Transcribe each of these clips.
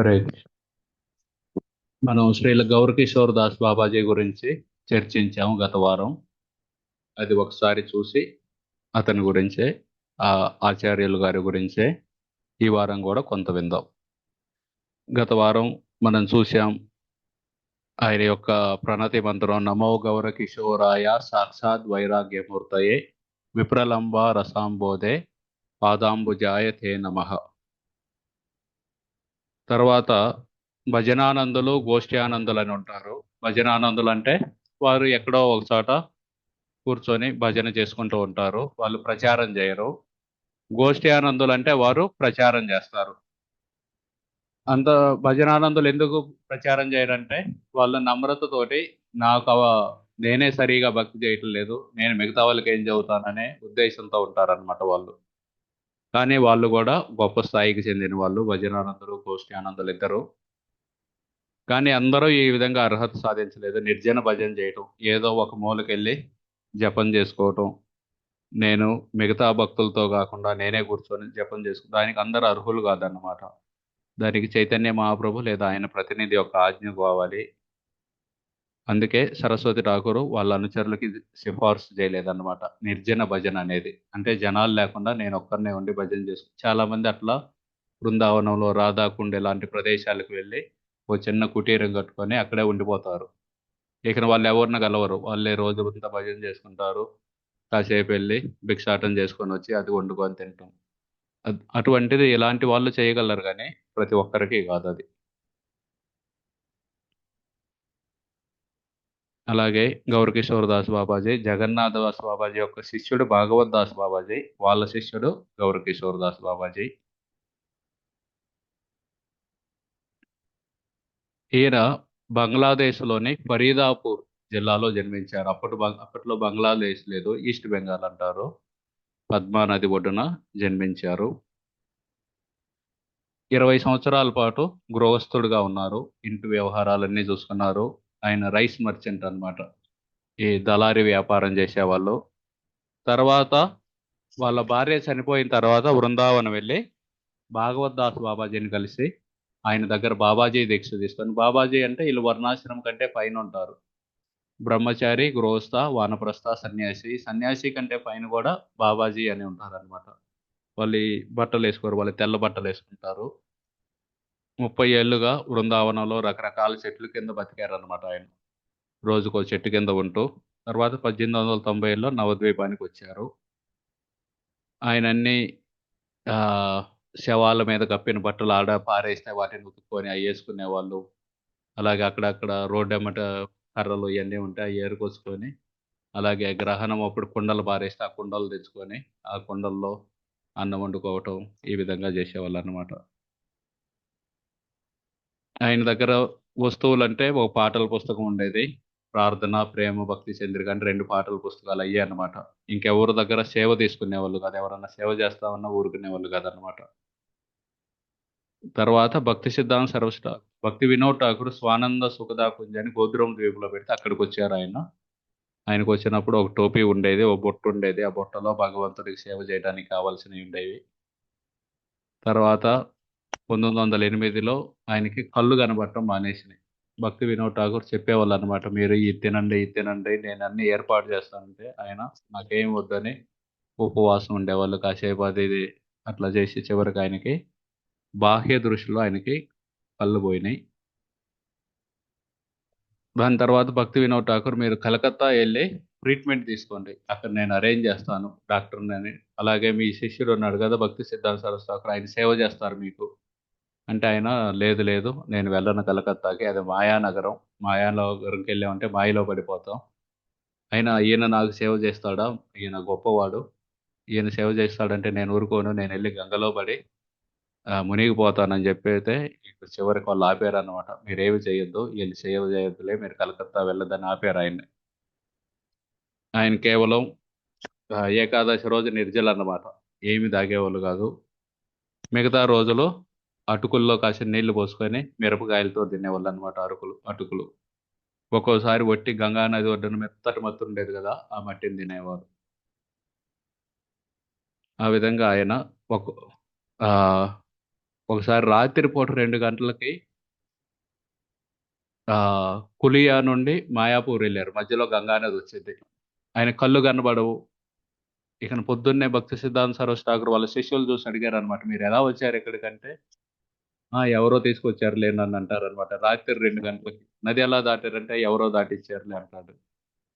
Right. మనం శ్రీల గౌరకిషోర్ దాస్ బాబాజీ గురించి చర్చించాము గత వారం. అది ఒకసారి చూసి అతని గురించే, ఆ ఆచార్యులు గారి గురించే ఈ వారం కూడా కొంత విందాం. గత వారం మనం చూశాం ఆయన యొక్క ప్రణతి మంత్రం నమో గౌర కిషోరాయ సాక్షాత్ వైరాగ్యమూర్తయే విప్రలంబ రసాంబోధే పాదాంబుజాయ తే నమః. తర్వాత భజనానందులు గోష్ఠ్యానందులు అని ఉంటారు. భజనానందులు అంటే వారు ఎక్కడో ఒక చోట కూర్చొని భజన చేసుకుంటూ ఉంటారు, వాళ్ళు ప్రచారం చేయరు. గోష్ఠి ఆనందులు అంటే వారు ప్రచారం చేస్తారు. అంత భజనానందులు ఎందుకు ప్రచారం చేయరంటే వాళ్ళ నమ్రతతోటి నేనే సరిగా భక్తి చేయటం లేదు, నేను మిగతా వాళ్ళకి ఏం చెబుతాననే ఉద్దేశంతో ఉంటారన్నమాట వాళ్ళు. కానీ వాళ్ళు కూడా గొప్ప స్థాయికి చెందిన వాళ్ళు, భజనానందులు గోష్ఠి ఆనందులు ఇద్దరు. కానీ అందరూ ఈ విధంగా అర్హత సాధించలేదు. నిర్జన భజన చేయటం, ఏదో ఒక మూలకెళ్ళి జపం చేసుకోవటం, నేను మిగతా భక్తులతో కాకుండా నేనే కూర్చొని జపం చేసుకుంటా, దానికి అందరూ అర్హులు కాదన్నమాట. దానికి చైతన్య మహాప్రభు లేదా ఆయన ప్రతినిధి యొక్క ఆజ్ఞ కావాలి. అందుకే సరస్వతి ఠాకూరు వాళ్ళ అనుచరులకి ఇది సిఫార్సు చేయలేదన్నమాట, నిర్జన భజన అనేది. అంటే జనాలు లేకుండా నేను ఒక్కరినే ఉండి భజన చేసుకు, చాలా మంది అట్లా బృందావనంలో రాధాకుండ ఇలాంటి ప్రదేశాలకు వెళ్ళి ఓ చిన్న కుటీరం కట్టుకొని అక్కడే ఉండిపోతారు. ఇక వాళ్ళు ఎవరిని కలవరు, వాళ్ళే రోజంతా భజన చేసుకుంటారు. కాసేపు వెళ్ళి భిక్షాటన చేసుకొని వచ్చి అది వండుకొని తింటాం. అటువంటిది ఇలాంటి వాళ్ళు చేయగలరు కానీ ప్రతి ఒక్కరికి కాదు అది. అలాగే గౌరకిషోర్ దాస్ బాబాజీ, జగన్నాథ దాస్ బాబాజీ యొక్క శిష్యుడు భాగవత్ దాస్ బాబాజీ, వాళ్ళ శిష్యుడు గౌరకిషోర్ దాస్ బాబాజీ. ఈయన బంగ్లాదేశ్లోని ఫరీదాపూర్ జిల్లాలో జన్మించారు. అప్పట్లో బంగ్లాదేశ్ లేదు, ఈస్ట్ బెంగాల్ అంటారు. పద్మా నది ఒడ్డున జన్మించారు. 20 సంవత్సరాల పాటు గృహస్థుడిగా ఉన్నారు. ఇంటి వ్యవహారాలన్నీ చూసుకున్నారు. ఆయన రైస్ మర్చెంట్ అన్నమాట. ఈ దళారీ వ్యాపారం చేసేవాళ్ళు. తర్వాత వాళ్ళ భార్య చనిపోయిన తర్వాత బృందావనం వెళ్ళి భాగవత్ దాస్ బాబాజీని కలిసి ఆయన దగ్గర బాబాజీ దీక్ష తీసుకొని, బాబాజీ అంటే వీళ్ళు వర్ణాశ్రమం కంటే పైన ఉంటారు. బ్రహ్మచారి, గృహస్థ, వానప్రస్థ, సన్యాసి. సన్యాసి కంటే పైన కూడా బాబాజీ అని ఉంటారన్నమాట. వాళ్ళు ఈ బట్టలు వేసుకోరు, వాళ్ళు తెల్ల బట్టలు వేసుకుంటారు. 30 ఏళ్లుగా బృందావనంలో రకరకాల చెట్ల కింద బతికారన్నమాట ఆయన. రోజుకో చెట్టు కింద ఉంటూ. తర్వాత 1890లో నవద్వీపానికి వచ్చారు. ఆయన అన్ని శవాల మీద కప్పిన బట్టలు ఆడ పారేస్తే వాటిని ఉతుక్కొని అవి వేసుకునేవాళ్ళు. అలాగే అక్కడక్కడ రోడ్డెమ్మట కర్రలు ఇవన్నీ ఉంటే అవి ఏరుకొచ్చుకొని, అలాగే గ్రహణం అప్పుడు కుండలు పారేస్తే ఆ కుండలు తెచ్చుకొని ఆ కుండల్లో అన్నం వండుకోవటం, ఈ విధంగా చేసేవాళ్ళు అన్నమాట. ఆయన దగ్గర వస్తువులంటే ఒక పాటల పుస్తకం ఉండేది. ప్రార్థన, ప్రేమ, భక్తి చంద్రిక అని 2 పాటల పుస్తకాలు అయ్యే అన్నమాట. ఇంకెవరి దగ్గర సేవ తీసుకునేవాళ్ళు కాదు. ఎవరన్నా సేవ చేస్తామన్నా ఊరుకునేవాళ్ళు కాదనమాట. తర్వాత భక్తి సిద్ధాంత భక్తి వినోద్ ఠాకూర్ స్వానంద సుఖదా కుంజ్ అని గోద్రం ద్వీపంలో పెడితే అక్కడికొచ్చారు ఆయన. ఆయనకొచ్చినప్పుడు ఒక టోపీ ఉండేది, ఒక బొట్టు ఉండేది. ఆ బుట్టలో భగవంతుడికి సేవ చేయడానికి కావాల్సినవి ఉండేవి. తర్వాత 1908లో ఆయనకి కళ్ళు కనబడటం మానేసినాయి. భక్తి వినోద్ ఠాకూర్ చెప్పేవాళ్ళు అనమాట, మీరు ఇది తినండి, ఇది తినండి, నేను అన్ని ఏర్పాటు చేస్తానంటే ఆయన నాకేం వద్దని ఉపవాసం ఉండేవాళ్ళు. కాసేపు అది ఇది అట్లా చేసి చివరికి ఆయనకి బాహ్య దృష్టిలో ఆయనకి కళ్ళు పోయినాయి. దాని తర్వాత భక్తి వినోద్ ఠాకూర్ మీరు కలకత్తా వెళ్ళి ట్రీట్మెంట్ తీసుకోండి, అక్కడ నేను అరేంజ్ చేస్తాను డాక్టర్ని అని. అలాగే మీ శిష్యుడు ఉన్నాడు కదా భక్తి సిద్ధాంత సరస్వతి ఠాకూర్, ఆయన సేవ చేస్తారు మీకు అంటే ఆయన లేదు లేదు నేను వెళ్ళను కలకత్తాకి, అది మాయానగరం, మాయానగరంకి వెళ్ళామంటే మాయలో పడిపోతాం. అయినా ఈయన నాకు సేవ చేస్తాడా, ఈయన గొప్పవాడు, ఈయన సేవ చేస్తాడంటే నేను ఊరుకోను, నేను వెళ్ళి గంగలో పడి మునిగిపోతానని చెప్పి అయితే ఇక చివరికి వాళ్ళు ఆపారనమాట. మీరేమి చేయొద్దు, వీళ్ళు సేవ చేయొద్దులే, మీరు కలకత్తా వెళ్ళొద్దని ఆపారు ఆయన్ని. ఆయన కేవలం ఏకాదశి రోజు నిర్జలు అన్నమాట, ఏమి తాగేవాళ్ళు కాదు. మిగతా రోజులు అటుకుల్లో కాసిన నీళ్లు పోసుకొని మిరపకాయలతో తినేవాళ్ళు అనమాట. అటుకులు ఒక్కోసారి వట్టి గంగా నది ఒడ్డున మెత్తటి మట్టి ఉండేది కదా, ఆ మట్టిని తినేవారు. ఆ విధంగా ఆయన ఒక ఆ, ఒకసారి రాత్రిపూట 2 గంటలకి కులియా నుండి మాయాపూర్ వెళ్ళారు. మధ్యలో గంగా నది వచ్చింది. ఆయన కళ్ళు కనబడవు. ఇకన పొద్దున్నే భక్తి సిద్ధాంత సరస్వతి ఠాకూర్ వాళ్ళ శిష్యులు చూసి అడిగారనమాట. "మీరెలా వచ్చారు ఇక్కడికంటే?" ఎవరో తీసుకొచ్చారులే నన్నంటారనమాట. రాత్రి 2 గంటలకి. "నది ఎలా దాటారంటే?" "ఎవరో దాటిచ్చారులే" అంటాడు.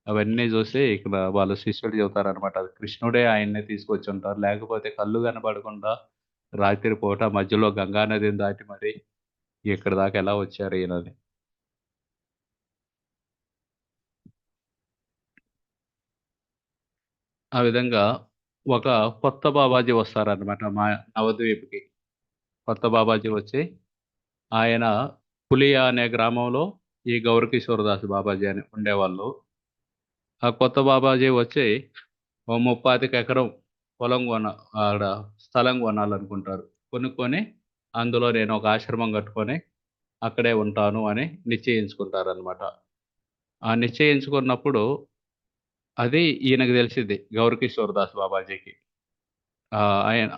అవన్నీ చూసి ఇక్కడ వాళ్ళ శిష్యుడు చెబుతారనమాట. అది కృష్ణుడే ఆయన్ని తీసుకొచ్చుంటారు. లేకపోతే కళ్ళు కనపడకుండా రాత్రి పూట మధ్యలో గంగా నదిని దాటి మరి ఇక్కడి దాకా ఎలా వచ్చారు ఈయనని. ఆ విధంగా ఒక కొత్త బాబాజీ వస్తారనమాట నవద్వీప్‌కి. కొత్త బాబాజీ వచ్చి ఆయన పులియా అనే గ్రామంలో ఈ గౌరకిషోరదాస్ బాబాజీ అని ఉండేవాళ్ళు. ఆ కొత్త బాబాజీ వచ్చి ఓ 35 ఎకరం పొలం ఆడ స్థలం కొనాలనుకుంటారు. కొనుక్కొని అందులో నేను ఒక ఆశ్రమం కట్టుకొని అక్కడే ఉంటాను అని నిశ్చయించుకుంటారనమాట. ఆ నిశ్చయించుకున్నప్పుడు అది ఈయనకు తెలిసిద్ది గౌరకిషోరదాస్ బాబాజీకి. ఆయన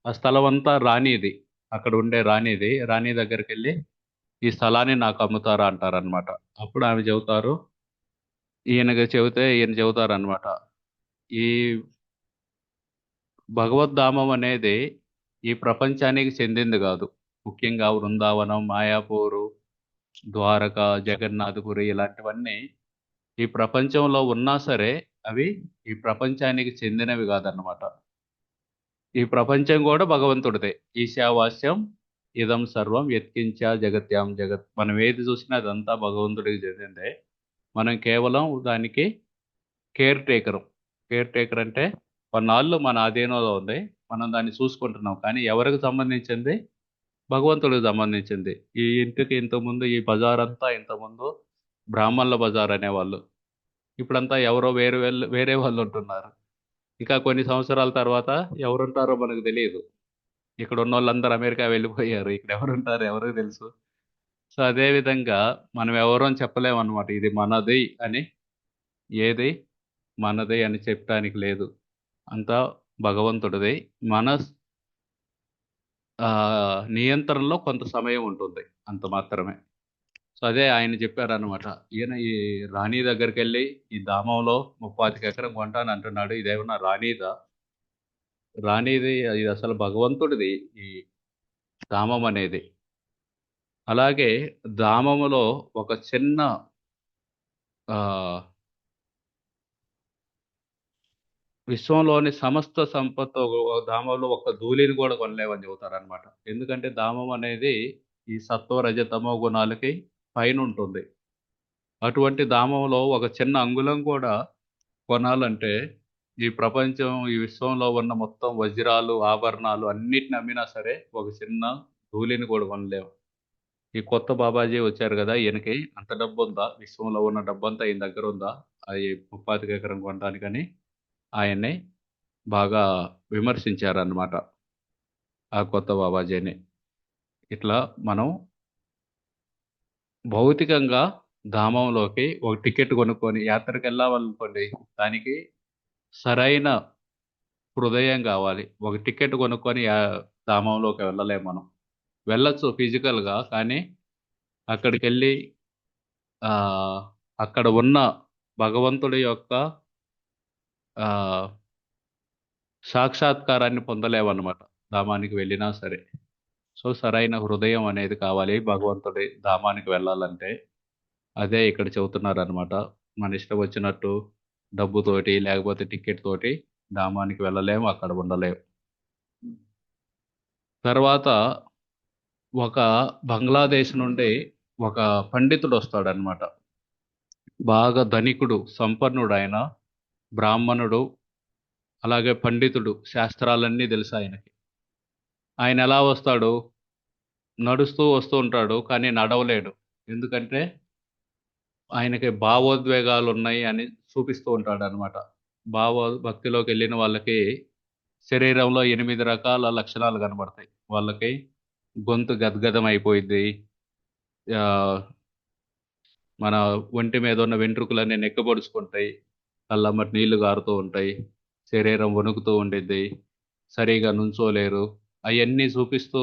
ఆ స్థలం అంతా రాణిది. అక్కడ ఉండే రాణిది. రాణి దగ్గరికెళ్ళి ఈ స్థలాన్ని నాకు అమ్ముతారా అంటారనమాట. అప్పుడు ఆమె చెబుతారు. ఈయనకి చెబితే ఈయన చెబుతారనమాట. ఈ భగవద్ధామం అనేది ఈ ప్రపంచానికి చెందింది గాదు. ముఖ్యంగా వృందావనం, మాయాపూరు, ద్వారక, జగన్నాథపురి ఇలాంటివన్నీ ఈ ప్రపంచంలో ఉన్నా సరే, అవి ఈ ప్రపంచానికి చెందినవి గాదన్నమాట. ఈ ప్రపంచం గూడా భగవంతుడిదే. ఈశావాస్యం ఇదం సర్వం యత్కించ జగత్యాం జగత్. మనం ఏది చూసినా అదంతా భగవంతుడికి చెందిందే. మనం కేవలం దానికి కేర్ టేకరు. కేర్ టేకర్ అంటే కొన్నాళ్ళు మన ఆధీనంలో ఉంది. మనం దాన్ని చూసుకుంటున్నాం. కానీ ఎవరికి సంబంధించింది? భగవంతుడికి సంబంధించింది. ఈ ఇంటికి ఇంతకుముందు ఈ బజారంతా ఇంతకుముందు బ్రాహ్మణుల బజార్ అనేవాళ్ళు. ఇప్పుడంతా ఎవరో వేరే వాళ్ళుంటున్నారు. ఇంకా కొన్ని సంవత్సరాల తర్వాత ఎవరుంటారో మనకు తెలీదు. ఇక్కడున్నోళ్ళందరూ అమెరికా వెళ్ళిపోయారు. ఇక్కడ ఎవరుంటారో ఎవరికి తెలుసు. సో, అదే విధంగా మనం ఎవరం చెప్పలేమనమాట. ఇది మనది అని, ఏది మనది అని చెప్పటానికి లేదు. అంతా భగవంతుడిది. మన నియంత్రణలో కొంత సమయం ఉంటుంది. అంత మాత్రమే. సో, అదే ఆయన చెప్పారనమాట. ఈయన ఈ రాణి దగ్గరికెళ్ళి ఈ ధామంలో 35 ఎకరం కొంటానంటున్నాడు. ఇదేమన్నా రాణిదా? రాణిది ఇది అసలు భగవంతుడిది ఈ ధామం అనేది. అలాగే ధామములో ఒక చిన్న ఆహ్, విశ్వంలోని సమస్త సంపత్తు ధామంలో ఒక్క ధూళిని గూడా కొనలేవని చెబుతారనమాట. ఎందుకంటే ధామం అనేది ఈ సత్వ, రజ, తమో గుణాలకి పైనుంటుంది. అటువంటి ధామంలో ఒక చిన్న అంగుళం కూడా కొనాలంటే, ఈ ప్రపంచం, ఈ విశ్వంలో ఉన్న మొత్తం వజ్రాలు, ఆభరణాలు అన్నిటిని అమ్మినా సరే, ఒక చిన్న ధూళిని కూడా కొనలేము. ఈ కొత్త బాబాజీ వచ్చారు గదా! ఈయనకి అంత డబ్బుందా? విశ్వంలో ఉన్న డబ్బంతా ఈయన దగ్గరుందా? అది 35 ఎకరం కొనడానికని ఆయన్ని బాగా విమర్శించారన్నమాట. ఆ కొత్త బాబాజీని. ఇట్లా మనం భౌతికంగా ధామంలోకి ఒక టికెట్ కొనుక్కొని యాత్రకెళ్ళామనుకోండి, దానికి సరైన హృదయం గావాలి. ఒక టికెట్ కొనుక్కొని ధామంలోకి వెళ్ళలేం మనం. వెళ్ళొచ్చు ఫిజికల్‌గా. కానీ అక్కడికెళ్ళి ఆహ్, అక్కడ ఉన్న భగవంతుడి యొక్క ఆహ్, సాక్షాత్కారాన్ని పొందలేమనమాట. ధామానికి వెళ్ళినా సరే. సో, సరైన హృదయం అనేది కావాలి భగవంతుడి ధామానికి వెళ్ళాలంటే. అదే ఇక్కడ చెబుతున్నారనమాట. మన ఇష్టం వచ్చినట్టు డబ్బుతోటి, లేకపోతే టికెట్ తోటి ధామానికి వెళ్ళలేము. అక్కడ ఉండలేము. తర్వాత ఒక బంగ్లాదేశ్ నుండి ఒక పండితుడొస్తాడనమాట. బాగా ధనికుడు, సంపన్నుడాయన. బ్రాహ్మణుడు, అలాగే పండితుడు. శాస్త్రాలన్నీ తెలుసాయనకి. ఆయనెలా వస్తాడు? నడుస్తూ వస్తూ ఉంటాడు. కానీ నడవలేడు. ఎందుకంటే ఆయనకి భావోద్వేగాలున్నాయి అని చూపిస్తూ ఉంటాడనమాట. భక్తిలోకెళ్ళిన వాళ్ళకి శరీరంలో 8 రకాల లక్షణాలు కనబడతాయి. వాళ్ళకి గొంతు గద్గదం అయిపోయిద్ది. ఆహ్, మన ఒంటి మీద ఉన్న వెంట్రుకలన్నీ నెక్కబొడుచుకుంటాయి. కళ్ళమ్మట నీళ్లు గారుతూ ఉంటాయి. శరీరం వణుకుతూ ఉండిద్ది. సరిగ్గా నుంచోలేరు. అయన్నీ చూపిస్తూ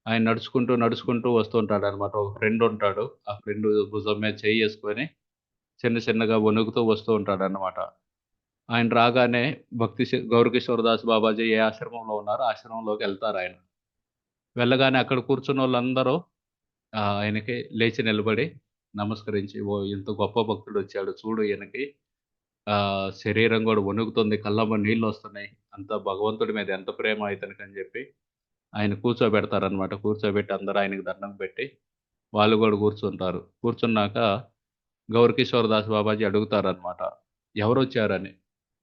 ఆయన నడుచుకుంటూ, నడుచుకుంటూ వస్తుంటాడనమాట. ఒక ఫ్రెండ్ ఉంటాడు. ఆ ఫ్రెండ్ భుజం మీద చెయ్యేసుకొని చిన్న చిన్నగా వణుకుతూ వస్తూ ఉంటాడనమాట. ఆయన రాగానే గౌరకిషోరదాస్ బాబాజీ ఏ ఆశ్రమంలో ఉన్నారో ఆ ఆశ్రమంలోకెళ్తారాయన. వెళ్ళగానే అక్కడ కూర్చున్నోళ్ళందరూ ఆయనకి లేచి నిలబడి నమస్కరించి, "ఓహ్! ఇంత గొప్ప భక్తుడొచ్చాడు చూడు ఈయనకి శరీరం గూడా వణుకుతుంది. కళ్ళమ్మట నీళ్లొస్తున్నాయి. అంత భగవంతుడి మీద ఎంత ప్రేమ ఇతనికని జెప్పి ఆయన కూర్చోబెడతారనమాట. కూర్చోబెట్టి అందరూ ఆయనకి దండం పెట్టి, వాళ్ళు గూడా కూర్చుంటారు. కూర్చున్నాక గౌరకిషోరదాస్ బాబాజీ అడుగుతారనమాట. ఎవరొచ్చారని.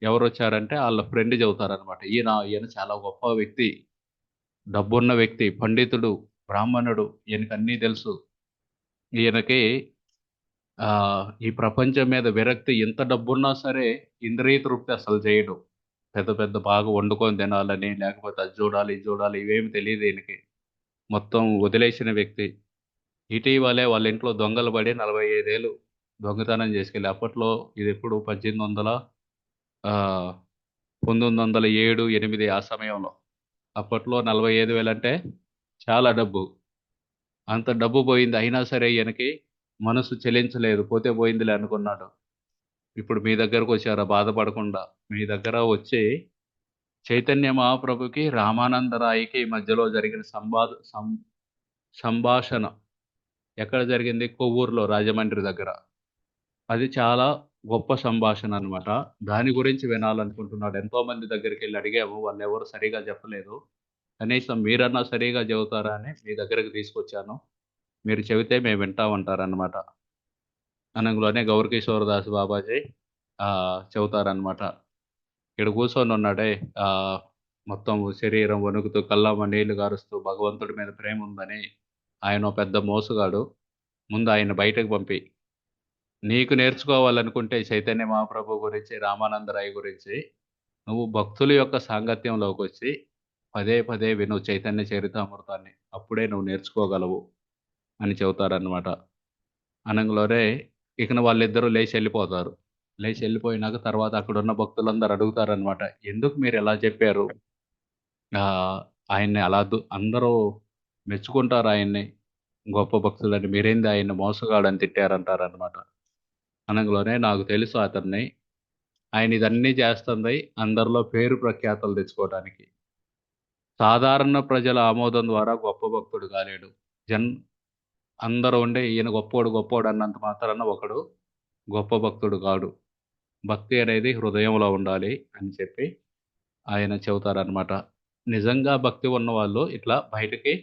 ఎవరొచ్చారంటే ఆళ్ళ ఫ్రెండ్ చెబుతారనమాట. ఈయన చాలా గొప్ప వ్యక్తి. డబ్బున్న వ్యక్తి, పండితుడు, బ్రాహ్మణుడు. ఈయనకన్నీ తెలుసు. ఈయనకి ఈ ప్రపంచం మీద విరక్తి ఎంత డబ్బున్నా సరే ఇంద్రియ తృప్తి అసలు చేయడు. పెద్ద పెద్ద బాగా వండుకొని తినాలని, లేకపోతే అది చూడాలి, ఇది చూడాలి ఇవేమి తెలీదు ఈయనకి. మొత్తం వదిలేసిన వ్యక్తి. ఇటీవలే వాళ్ళ ఇంట్లో దొంగలు పడి 45 ఏళ్ళు దొంగతనం చేసుకెళ్ళి అప్పట్లో ఇదెప్పుడు 1800 ఆహ్, 1907, 8 ఆ సమయంలో. అప్పట్లో 45,000 అంటే చాలా డబ్బు. అంత డబ్బు పోయింది. అయినా సరే ఈయనకి మనసు చలించలేదు. పోతే పోయిందిలే అనుకున్నాడు. ఇప్పుడు మీ దగ్గరకొచ్చారా బాధపడకుండా. మీ దగ్గర వచ్చి చైతన్య మహాప్రభుకి, రామానందరాయకి మధ్యలో జరిగిన సంభాషణ ఎక్కడ జరిగింది? కొవ్వూరులో రాజమండ్రి దగ్గర. అది చాలా గొప్ప సంభాషణ అనమాట. దాని గురించి వినాలనుకుంటున్నాడు. ఎంతోమంది దగ్గరికెళ్లి అడిగాము. వాళ్ళెవరు సరిగ్గా చెప్పలేదు. కనీసం మీరన్నా సరిగ్గా చెబుతారా అని మీ దగ్గరికి తీసుకొచ్చాను. మీరు చెబితే మేము వింటామంటారనమాట. అనంగులోనే గౌరకిషోరదాస్ బాబాజీ చెబుతారనమాట. ఈడ కూర్చొనున్నాడే మొత్తం శరీరం వణుకుతూ, కళ్ళమ్మ నీళ్లు గారుస్తూ భగవంతుడి మీద ప్రేముందని ఆయనో పెద్ద మోసగాడు. ముందు ఆయన్ని బయటకు పంపి, నీకు నేర్చుకోవాలనుకుంటే చైతన్య మహాప్రభు గురించి, రామానందరాయ గురించి నువ్వు భక్తుల యొక్క సాంగత్యంలోకొచ్చి పదే పదే విను చైతన్య చరితామృతాన్ని. అప్పుడే నువ్వు నేర్చుకోగలవు అని చెబుతారనమాట. అనంగలోనే ఇకన వాళ్ళిద్దరూ లేచెళ్ళిపోతారు. లేచెళ్ళిపోయినాక తర్వాత అక్కడున్న భక్తులందరూ అడుగుతారనమాట. ఎందుకు మీరిలా చెప్పారు? ఆహ్, ఆయన్ని అలా అందరూ మెచ్చుకుంటారాయన్ని. గొప్ప భక్తులని. మీరేంది ఆయన్ని మోసగాడని తిట్టారంటారనమాట. అనంగలోనే నాకు తెలుసు అతన్ని. ఆయన ఇదన్నీ చేస్తుంది అందరిలో పేరు ప్రఖ్యాతలు తెచ్చుకోవడానికి. సాధారణ ప్రజల ఆమోదం ద్వారా గొప్ప భక్తుడు కాలేడు. జన్ అందరూ ఉండి ఈయన గొప్పోడు, గొప్పోడు అన్నంత మాత్రాన ఒకడు గొప్ప భక్తుడు కాడు. భక్తి అనేది హృదయంలో ఉండాలి అని చెప్పి ఆయన చెబుతారనమాట. నిజంగా భక్తి ఉన్నవాళ్ళు ఇట్లా బయటకి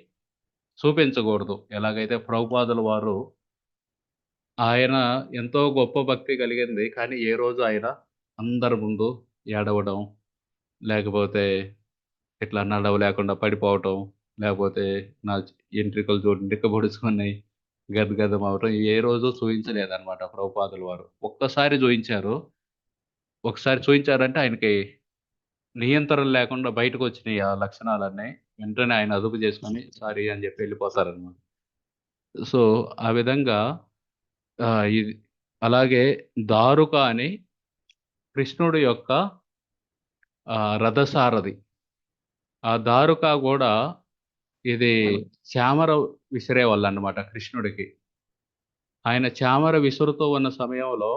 చూపించకూడదు. ఎలాగైతే ప్రభుపాదుల వారు ఆయన ఎంతో గొప్ప భక్తి కలిగింది. కానీ ఏ రోజు ఆయన అందరి ముందు ఏడవడం, లేకపోతే ఇట్లా నడవలేకుండా పడిపోవటం, లేకపోతే నా ఎంట్రికలు చూడు నిక్కబొడుచుకున్నాయి, గద్గదం అవ్వటం ఏ రోజు చూయించలేదనమాట ప్రభుపాదుల వారు. ఒక్కసారి చూయించారు. ఒకసారి చూయించారంటే ఆయనకి నియంత్రణ లేకుండా బయటకొచ్చినియి ఆ లక్షణాలన్నీ. వెంటనే ఆయన అదుపు చేసుకొని సారీ అని జెప్పి ఎళ్ళిపోతారనమాట. సో, ఆ విధంగా ఇది అలాగే దారుక అని కృష్ణుడి యొక్క రథసారథి. ఆ దారుక గూడా ఇది చామర విసిరేవాళ్ళనమాట కృష్ణుడికి. ఆయన చామర విసురుతూ ఉన్న సమయంలో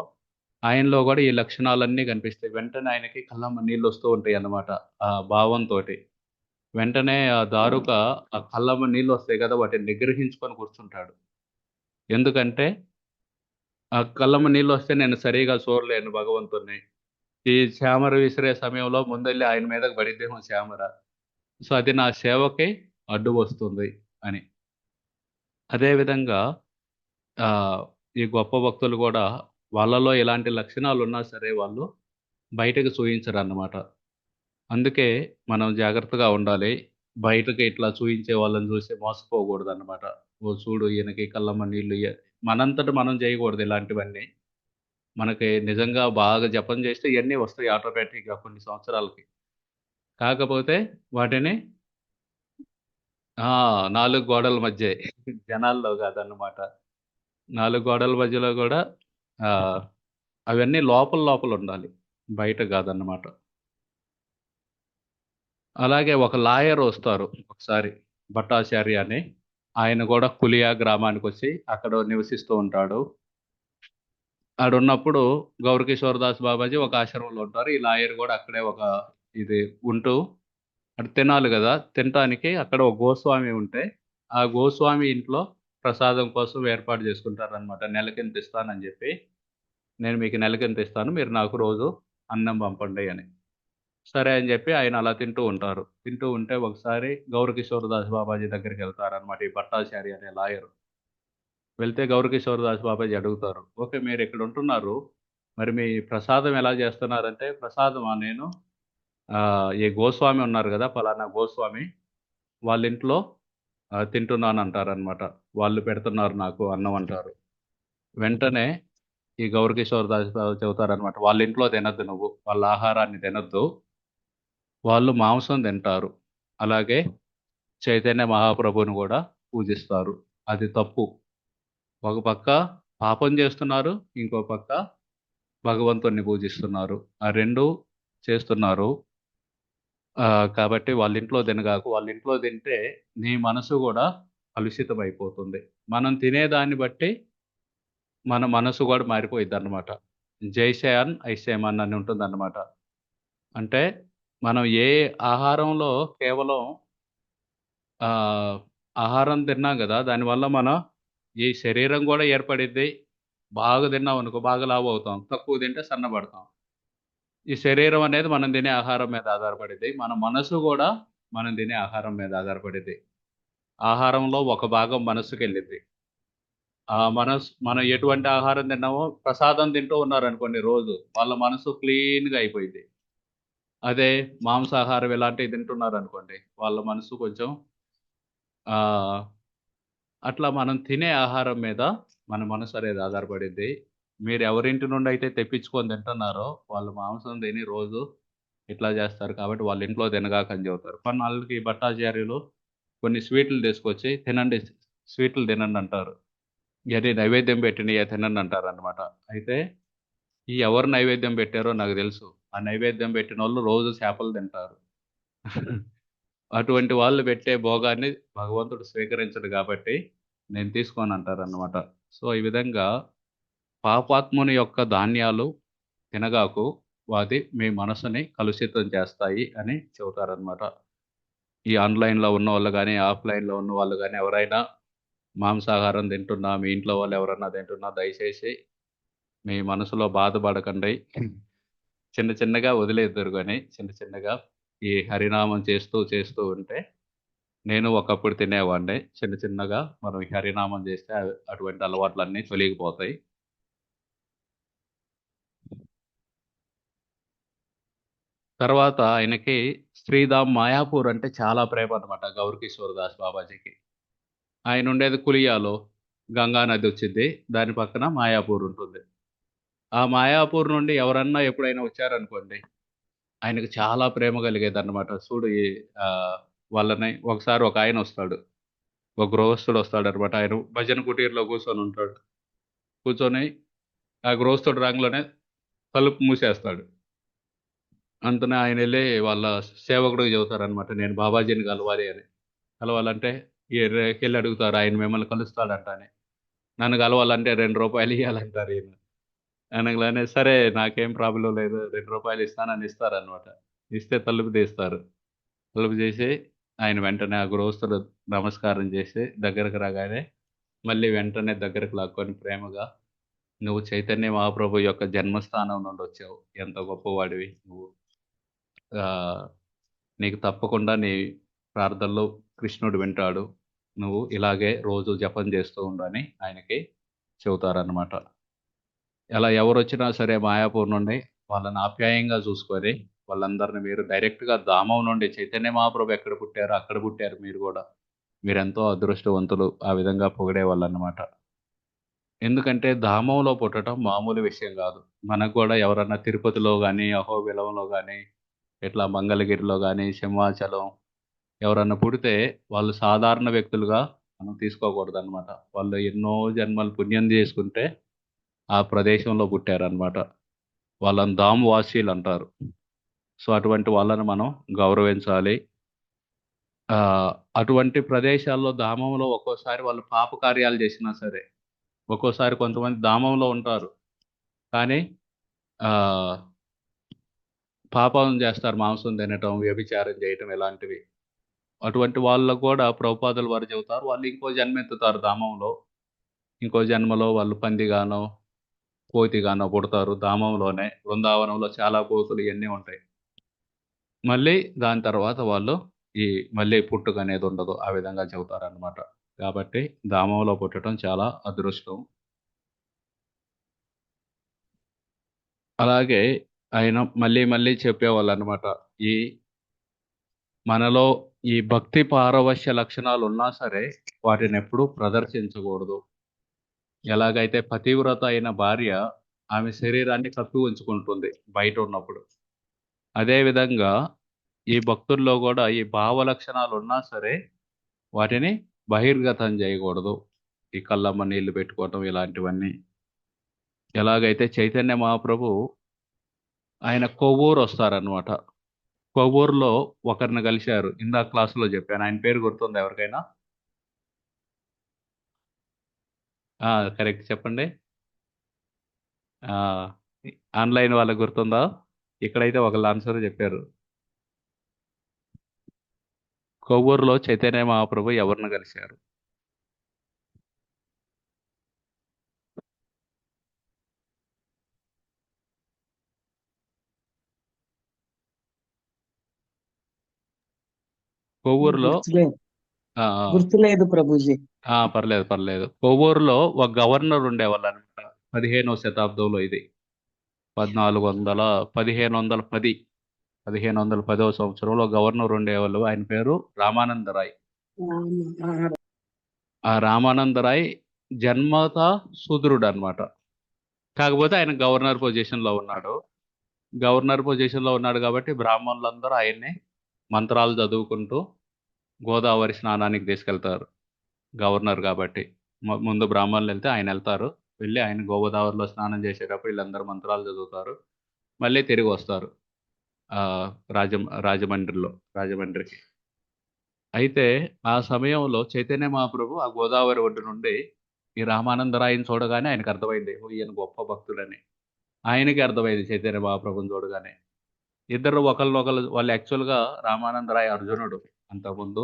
ఆయనలో గూడా ఈ లక్షణాలన్నీ కనిపిస్తాయి. వెంటనే ఆయనకి కళ్ళమ్మ నీళ్లొస్తూ ఉంటాయన్నమాట. ఆ భావంతోటి. వెంటనే ఆ దారుక ఆ కళ్ళమ్మ నీళ్లొస్తాయి గదా! వాటిని నిగ్రహించుకొని కూర్చుంటాడు. ఎందుకంటే ఆ కళ్ళమ్మ నీళ్లొస్తే నేను సరిగ్గా చూడలేను భగవంతుడిని. ఈ చామర విసిరే సమయంలో ముందెళ్ళి ఆయన మీదకి పడిద్దేమో చామర. సో, అది నా సేవకి అడ్డు వస్తుంది అని. అదే విధంగా ఆహ్, ఈ గొప్ప భక్తులు గూడా వాళ్ళలో ఇలాంటి లక్షణాలున్నా సరే వాళ్ళు బయటకు చూయించరన్నమాట. అందుకే మనం జాగ్రత్తగా ఉండాలి. బయటకి ఇట్లా చూయించే వాళ్ళని చూసి మోసపోకూడదన్నమాట. ఓ చూడు ఈయనకి కళ్ళమ్మ నీళ్ళు మనంతట మనం చేయకూడదు ఇలాంటివన్నీ. మనకి నిజంగా బాగా జపం చేస్తే ఇయన్నీ వస్తాయి ఆటోమేటిక్‌గా కొన్ని సంవత్సరాలకి. కాకపోతే వాటిని ఆ! 4 గోడల మధ్యే. జనాల్లో కాదన్నమాట. 4 గోడల మధ్యలో గూడా ఆహ్, అవన్నీ లోపల లోపలుండాలి. బయట గాదన్నమాట. అలాగే ఒక లాయరొస్తారు ఒకసారి. భట్టాచార్య అని. ఆయన కూడా కులియా గ్రామానికి వచ్చి అక్కడ నివసిస్తూ ఉంటాడు. ఆడున్నప్పుడు గౌరకిషోర్ దాస్ బాబాజీ ఒక ఆశ్రమంలో ఉంటారు. ఈ లాయర్ కూడా అక్కడే ఒక ఇది ఉంటూ అటు తినాలి కదా, తినటానికి అక్కడ ఒక గోస్వామి ఉంటే ఆ గోస్వామి ఇంట్లో ప్రసాదం కోసం ఏర్పాటు చేసుకుంటారనమాట. నెలకింత ఇస్తానని చెప్పి, నేను మీకు నెలకింత ఇస్తాను, మీరు నాకు రోజు అన్నం పంపండి అని. సరే అని చెప్పి ఆయన అలా తింటూ ఉంటారు. తింటూ ఉంటే ఒకసారి గౌరకిషోర్ దాస్ బాబాజీ దగ్గరికి వెళ్తారనమాట ఈ భట్టాచారి అనే లాయర్. వెళ్తే గౌరకిషోర్ దాస్ బాబాజీ అడుగుతారు, ఓకే మీరు ఇక్కడ ఉంటున్నారు, మరి మీ ప్రసాదం ఎలా చేస్తున్నారంటే, ప్రసాదమా నేను ఈ గోస్వామి ఉన్నారు కదా, పలానా గోస్వామి వాళ్ళ ఇంట్లో తింటున్నాను అంటారనమాట. వాళ్ళు పెడుతున్నారు నాకు అన్నం అంటారు. వెంటనే ఈ గౌరకిషోర్ దాస్ బాబా చెబుతారనమాట, వాళ్ళ ఇంట్లో తినొద్దు నువ్వు, వాళ్ళ ఆహారాన్ని తినొద్దు, వాళ్ళు మాంసం తింటారు. అలాగే చైతన్య మహాప్రభుని కూడా పూజిస్తారు. అది తప్పు. ఒక పక్క పాపం చేస్తున్నారు, ఇంకో పక్క భగవంతుణ్ణి పూజిస్తున్నారు. ఆ 2 చేస్తున్నారు. కాబట్టి వాళ్ళ ఇంట్లో తినగాకు. వాళ్ళ ఇంట్లో తింటే నీ మనసు గూడా కలుషితమైపోతుంది. మనం తినేదాన్ని బట్టి మన మనసు గూడా మారిపోయిద్దనమాట. 'జైసేయాన్ ఐసేమన్' అని ఉంటుందన్నమాట. అంటే మనం ఏ ఆహారంలో కేవలం ఆహ్, ఆహారం తిన్నాం గదా, దానివల్ల మన ఈ శరీరం గూడా ఏర్పడిద్ది. బాగా తిన్నామనుకో బాగా లావవుతాం. తక్కువ తింటే సన్నబడతాం. ఈ శరీరం అనేది మనం తినే ఆహారం మీద ఆధారపడిద్ది. మన మనసు గూడా మనం తినే ఆహారం మీద ఆధారపడిద్ది. ఆహారంలో ఒక భాగం మనస్సుకెళ్ళిద్ది. మనం ఎటువంటి ఆహారం తిన్నామో, ప్రసాదం తింటూ ఉన్నారనుకోండి రోజు, వాళ్ళ మనసు క్లీన్‌గా అయిపోయిద్ది. అదే మాంసాహారం ఇలాంటివి తింటున్నారనుకోండి, వాళ్ళ మనసు కొంచెం ఆహ్, అట్లా మనం తినే ఆహారం మీద మన మనసు అనేది ఆధారపడిద్ది. మీరు ఎవరింటి నుండైతే తెప్పించుకొని తింటున్నారో, వాళ్ళు మాంసం తిని రోజు ఇట్లా చేస్తారు కాబట్టి వాళ్ళ ఇంట్లో తినగాకని చెబుతారు. కొన్నాళ్ళకి భట్టాచార్యులు కొన్ని స్వీట్లు తీసుకొచ్చి తినండి, స్వీట్లు తినండంటారు. అది నైవేద్యం పెట్టినయే తిననంటారనమాట. అయితే ఈ ఎవరు నైవేద్యం పెట్టారో నాకు తెలుసు. ఆ నైవేద్యం పెట్టినోళ్ళు రోజు చేపలు తింటారు. అటువంటి వాళ్ళు పెట్టే భోగాన్ని భగవంతుడు స్వీకరించడు కాబట్టి నేను తీసుకోనంటారనమాట. సో, ఈ విధంగా పాపాత్ముని యొక్క ధాన్యాలు తినగాకు, వాటి మీ మనసుని కలుషితం చేస్తాయి అని చెబుతారనమాట. ఈ ఆన్‌లైన్‌లో ఉన్నవాళ్ళు గాని, ఆఫ్‌లైన్‌లో ఉన్నవాళ్ళు గాని ఎవరైనా మాంసాహారం తింటున్నా, మీ ఇంట్లో వాళ్ళు ఎవరన్నా తింటున్నా దయచేసి మీ మనసులో బాధపడకండి. చిన్న చిన్నగా వదిలేద్దురు గాని, చిన్న చిన్నగా ఈ హరినామం చేస్తూ, చేస్తూ ఉంటే నేను ఒకప్పుడు తినేవాడిని. చిన్న చిన్నగా మనం ఈ హరినామం చేస్తే అటువంటి అలవాట్లన్నీ తొలగిపోతాయి. తర్వాత ఆయనకి శ్రీధామ్ మాయాపూర్ అంటే చాలా ప్రేమనమాట గౌరకిషోర్ దాస్ బాబాజీకి. ఆయనుండేది కులియాలో. గంగా నది వచ్చిద్ది. దాని పక్కన మాయాపూర్ ఉంటుంది. ఆ మాయాపూర్ నుండి ఎవరన్నా ఎప్పుడైనా వచ్చారనుకోండి, ఆయనకి చాలా ప్రేమ కలిగేదన్నమాట. చూడు వాళ్ళని ఒకసారి ఒకాయనొస్తాడు. ఒక గృహస్థుడొస్తాడనమాట. ఆయన భజన కుటీర్‌లో కూర్చొనుంటాడు. కూర్చొని ఆ గృహస్థుడు రాంగానే తలుపు మూసేస్తాడు. అంతనే ఆయనెళ్ళి వాళ్ళ సేవకుడికి చెబుతారనమాట, నేను బాబాజీని కలవాలి అని. కలవాలంటే ఎళ్లి అడుగుతారు, ఆయన మిమ్మల్ని కలుస్తాడంట అని. నన్ను కలవాలంటే రూ. 2 ఇయ్యాలంటారీయన. అనంగానే సరే నాకేం ప్రాబ్లమ్ లేదు, రూ. 2 ఇస్తానని ఇస్తారనమాట. ఇస్తే తలుపు తీస్తారు. తలుపు తీసి ఆయన వెంటనే ఆ గృహస్థుడు నమస్కారం చేసి దగ్గరకు రాగానే మళ్ళీ వెంటనే దగ్గరకు లాక్కొని ప్రేమగా, "నువ్వు చైతన్య మహాప్రభు యొక్క జన్మస్థానం నుండొచ్చావు. ఎంత గొప్పవాడివి నువ్వు. ఆహ్, నీకు తప్పకుండా నీ ప్రార్థనలు కృష్ణుడు వింటాడు. నువ్వు ఇలాగే రోజు జపం చేస్తూ ఉండు" అని ఆయనకి చెబుతారనమాట. అలా ఎవరొచ్చినా సరే మాయాపూర్ నుండి వాళ్ళని ఆప్యాయంగా చూసుకొని, వాళ్ళందరిని మీరు డైరెక్ట్‌గా ధామం నుండి చైతన్య మహాప్రభు ఎక్కడ పుట్టారో అక్కడ పుట్టారు మీరు గూడా. మీరెంతో అదృష్టవంతులు. ఆ విధంగా పొగిడేవాళ్ళనమాట. ఎందుకంటే ధామంలో పుట్టటం మామూలు విషయం గాదు. మనకు గూడా ఎవరన్నా తిరుపతిలో గాని, అహోబిలంలో గాని, ఇట్లా మంగళగిరిలో గాని, సింహాచలం ఎవరన్నా పుడితే వాళ్ళు సాధారణ వ్యక్తులుగా మనం తీసుకోకూడదనమాట. వాళ్ళు ఎన్నో జన్మలు పుణ్యం జేసుకుంటే ఆ ప్రదేశంలో పుట్టారనమాట. వాళ్ళని ధామ్ వాసీలంటారు. సో, అటువంటి వాళ్ళని మనం గౌరవించాలి. అటువంటి ప్రదేశాల్లో ధామంలో ఒక్కోసారి వాళ్ళు పాప కార్యాలు చేసినా సరే, ఒక్కోసారి కొంతమంది ధామంలో ఉంటారు. కానీ ఆహ్, పాపం చేస్తారు. మాంసం తినటం, వ్యభిచారం చేయటం ఇలాంటివి. అటువంటి వాళ్ళకు కూడా ప్రభుపాదుల వారు చెబుతారు. వాళ్ళు ఇంకో జన్మెత్తుతారు ధామంలో. ఇంకో జన్మలో వాళ్ళు పందిగానో, కోతిగానో పుడతారు ధామంలోనే. బృందావనంలో చాలా కోతులు ఇయన్నీ ఉంటాయి. మళ్ళీ దాని తర్వాత వాళ్ళు ఈ మళ్ళీ పుట్టుకనేది ఉండదు. ఆ విధంగా చెబుతారనమాట. కాబట్టి ధామంలో పుట్టటం చాలా అదృష్టం. అలాగే ఆయన మళ్ళీ మళ్ళీ చెప్పేవాళ్ళనమాట. ఈ మనలో ఈ భక్తి పారవశ్య లక్షణాలున్నా సరే, వాటినెప్పుడూ ప్రదర్శించకూడదు. ఎలాగైతే పతివ్రత అయిన భార్య ఆమె శరీరాన్ని కప్పి ఉంచుకుంటుంది బయటున్నప్పుడు. అదే విధంగా ఈ భక్తుల్లో గూడా ఈ భావ లక్షణాలున్నా సరే, వాటిని బహిర్గతం జేయకూడదు. ఈ కళ్ళమ్మ నీళ్లు పెట్టుకోవటం ఇలాంటివన్నీ. ఎలాగైతే చైతన్య మహాప్రభు ఆయన కొవ్వూరొస్తారనమాట. కొవ్వూరులో ఒకరిని కలిశారు. ఇందాక క్లాస్‌లో జెప్పాను. ఆయన పేరు గుర్తుందా ఎవరికైనా? ఆ! కరెక్ట్ చెప్పండి. ఆ! ఆన్‌లైన్ వాళ్ళకి గుర్తుందా? ఇక్కడైతే ఒకళ్ళు ఆన్సర్ జెప్పారు. కొవ్వూరులో చైతన్య మహాప్రభు ఎవరిని కలిశారు? కొవ్వూరులో గుర్తులేదు ఆ! ఆ! గుర్తులేదు ప్రభుజీ. ఆ! పర్లేదు, పర్లేదు. కొవ్వూరులో ఒక గవర్నర్ ఉండేవాళ్ళనమాట. 15వ శతాబ్దంలో ఇది. 1510 1510వ సంవత్సరంలో గవర్నర్ ఉండేవాళ్ళు. ఆయన పేరు రామానందరాయ్. ఆ రామానందరాయ్ జన్మతా శూద్రుడనమాట. కాకపోతే ఆయన గవర్నర్ పొజిషన్‌లో ఉన్నాడు. గవర్నర్ పొజిషన్‌లో ఉన్నాడు కాబట్టి బ్రాహ్మణులందరూ ఆయన్ని మంత్రాలు చదువుకుంటూ గోదావరి స్నానానికి తీసుకెళ్తారు. గవర్నర్ కాబట్టి. ముందు బ్రాహ్మణులెళ్తే ఆయనెళ్తారు. వెళ్లి ఆయన గోదావరిలో స్నానం చేసేటప్పుడు వీళ్ళందరూ మంత్రాలు చదువుతారు. మళ్ళీ తిరిగొస్తారు. ఆహ్, రాజమండ్రికి. అయితే ఆ సమయంలో చైతన్య మహాప్రభు ఆ గోదావరి ఒడ్డు నుండి ఈ రామానందరాయని చూడగానే ఆయనకర్థమైంది. ఓహ్! ఈయన గొప్ప భక్తుడని. ఆయనకి అర్థమైంది చైతన్య మహాప్రభుని చూడగానే. ఇద్దరు ఒకళ్ళనొకళ్ళు వాళ్ళు యాక్చువల్‌గా రామానందరాయ అర్జునుడు. అంతకుముందు